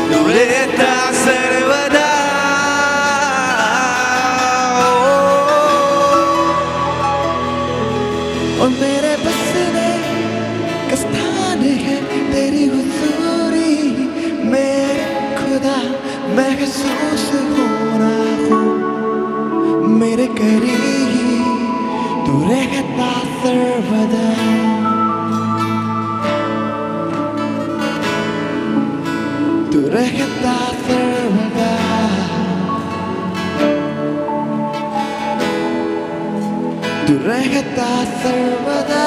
तू रहता सर्वदा और मेरे बसने का स्थान है तेरी हुजूरी मेरे खुदा महसूस हो रहा हूँ मेरे करीब तू रहता सर्वदा तू रहता सर्वदा तू रहता सर्वदा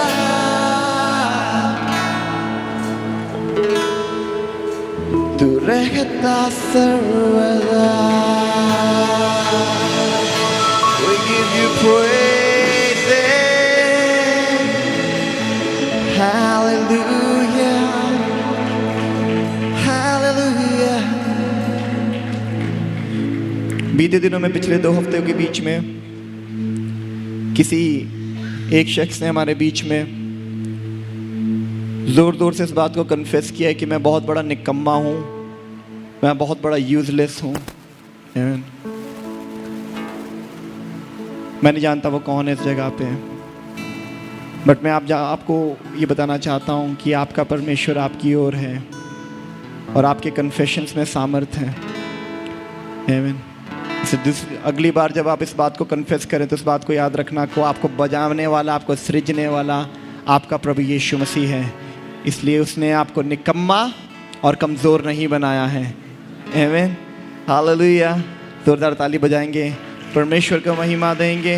तू रहता सर्वदा We give you praise Hallelujah Hallelujah बीते दिनों में पिछले 2 हफ्ते के बीच में किसी एक शख्स ने हमारे बीच में ज़ोर ज़ोर से इस बात को कन्फेस किया है कि मैं बहुत बड़ा निकम्मा हूँ मैं बहुत बड़ा यूज़लेस हूँ मैं नहीं जानता वो कौन है इस जगह पे बट मैं आपको ये बताना चाहता हूँ कि आपका परमेश्वर आपकी ओर है और आपके कन्फेशंस में सामर्थ है आमीन अगली बार जब आप इस बात को कन्फेस करें तो इस बात को याद रखना को आपको बजाने वाला आपको सृजने वाला आपका प्रभु यीशु मसीह है इसलिए उसने आपको निकम्मा और कमज़ोर नहीं बनाया है आमीन हालेलुया जोरदार ताली बजाएंगे परमेश्वर को महिमा देंगे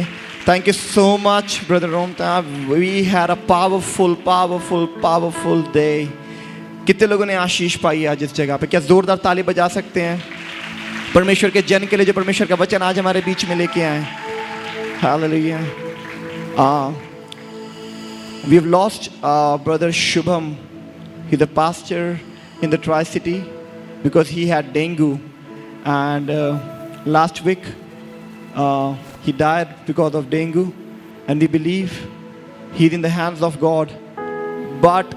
thank you so much brother Romta we had a powerful day कितने लोगों ने आशीष पाई आज इस जगह पे क्या जोरदार ताली बजा सकते हैं परमेश्वर के जन के लिए जो परमेश्वर का वचन आज हमारे बीच में लेके आए hallelujah we have lost brother Shubham he's a pastor in the Tri-City because he had dengue and last week he died because of dengue and we believe he's in the hands of God but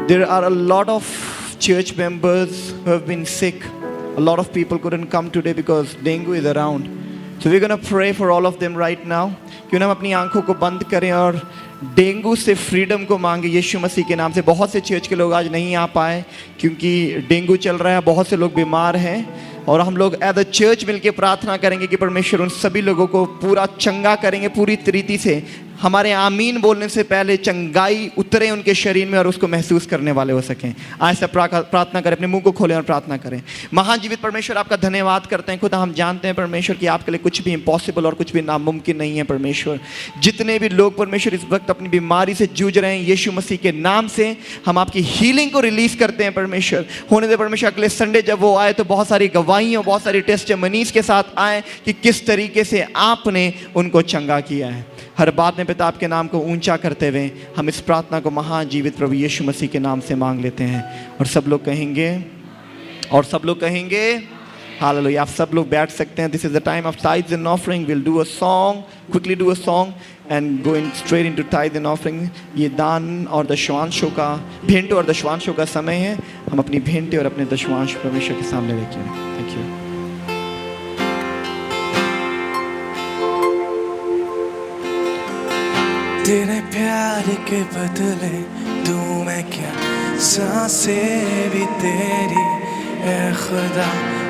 there are a lot of church members who have been sick a lot of people couldn't come today because dengue is around so we're going to pray for all of them right now क्यों ना हम अपनी आंखों को बंद करें और dengue से फ्रीडम को मांगे यीशु मसीह के नाम से बहुत से चर्च के लोग आज नहीं आ पाए क्योंकि डेंगू चल रहा है बहुत से लोग बीमार हैं और हम लोग एज अ चर्च मिलके प्रार्थना करेंगे कि परमेश्वर उन सभी लोगों को पूरा चंगा करेंगे पूरी तरीके से हमारे आमीन बोलने से पहले चंगाई उतरे उनके शरीर में और उसको महसूस करने वाले हो सकें आज से प्रार्थना करें अपने मुंह को खोलें और प्रार्थना करें महान जीवित परमेश्वर आपका धन्यवाद करते हैं खुदा हम जानते हैं परमेश्वर कि आपके लिए कुछ भी इम्पॉसिबल और कुछ भी नामुमकिन नहीं है परमेश्वर जितने भी लोग परमेश्वर इस वक्त अपनी बीमारी से जूझ रहे हैं यीशु मसीह के नाम से हम आपकी हीलिंग को रिलीज करते हैं परमेश्वर होने दे परमेश्वर अगले संडे जब वो आए तो बहुत सारी गवाहियों बहुत सारी टेस्टिमनीज के साथ आए कि किस तरीके से आपने उनको चंगा किया है हर बात में पिता आपके नाम को ऊंचा करते हुए हम इस प्रार्थना को महान जीवित प्रभु यीशु मसीह के नाम से मांग लेते हैं और सब लोग कहेंगे हालेलुया आप सब लोग बैठ सकते हैं this is the time of tithes and offering will do a song quickly do a song and go in straight into tithe and offering ये दान और दशवांशों का भेंट और दशवांशों का समय है हम अपनी भेंटें और अपने दशवांश परमेश्वर के सामने लेके आए थैंक यू तेरे प्यार के बदले दूं मैं क्या सांसें भी तेरी ऐ खुदा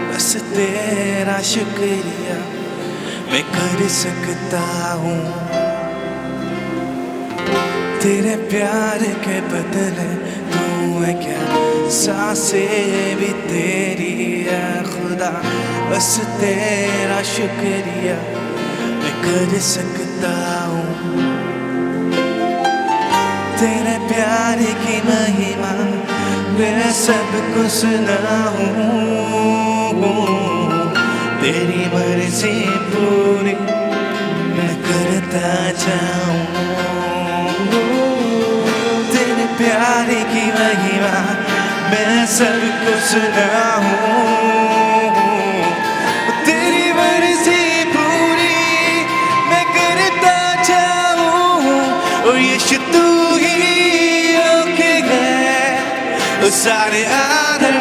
बस तेरा शुक्रिया मैं कर सकता हूँ तेरे प्यार के बदले दूं मैं क्या सांसें भी तेरी है खुदा, बस तेरा शुक्रिया मैं कर सकता हूँ। तेरे प्यार की महिमा मैं सबको सुनाऊं, तेरी मर्जी पूरी मैं करता जाऊं। तेरे प्यार की महिमा मैं सबको सुनाऊं, तेरी मर्जी पूरी मैं करता जाऊं। और यीशु तू ही ओके है, वो सारे आदर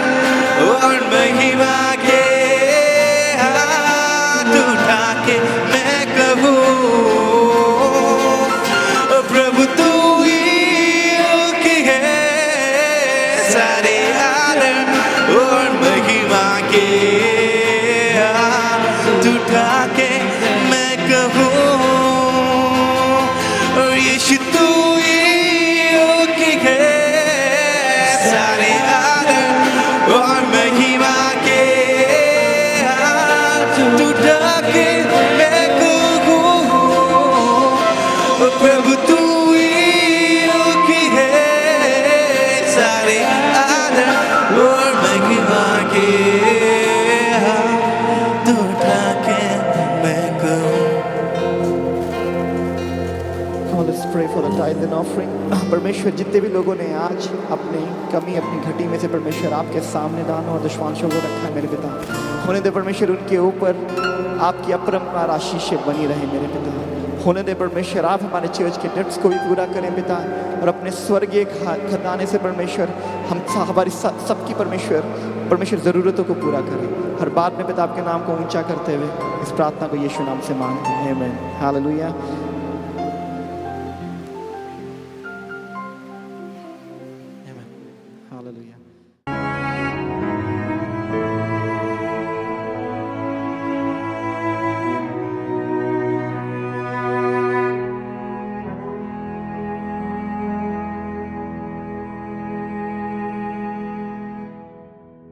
और महिमा के हाथ उठा के मैं कहूँ, ओ प्रभु तू ही ओके है, सारे आदर और महिमा के हाथ उठा के मैं कहूँ, और यीशु तू ही ओके है, सारे आदर और महिमा के हाथ उठा के मैं कहूँ, ओ प्रभु तू ही ओके है, सारे आदर और महिमा के हाथ उठा के मैं कहूँ। Come on, let's pray for the tithe and offering. परमेश्वर जितने भी लोगों ने आज अपनी कमी अपनी घटी में से परमेश्वर आपके सामने दान और दशवांशों को रखा है मेरे पिता, होने दे परमेश्वर उनके ऊपर आपकी अपरंपार आशीषें बनी रहे मेरे पिता। होने दे परमेश्वर आप हमारे चर्च के डेट्स को भी पूरा करें पिता, और अपने स्वर्गीय खजाने से परमेश्वर हम हमारी सबकी परमेश्वर ज़रूरतों को पूरा करें। हर बात में पिता आपके नाम को ऊंचा करते हुए इस प्रार्थना को यीशु नाम से मांगते हैं, आमीन, हालेलुया। Hallelujah.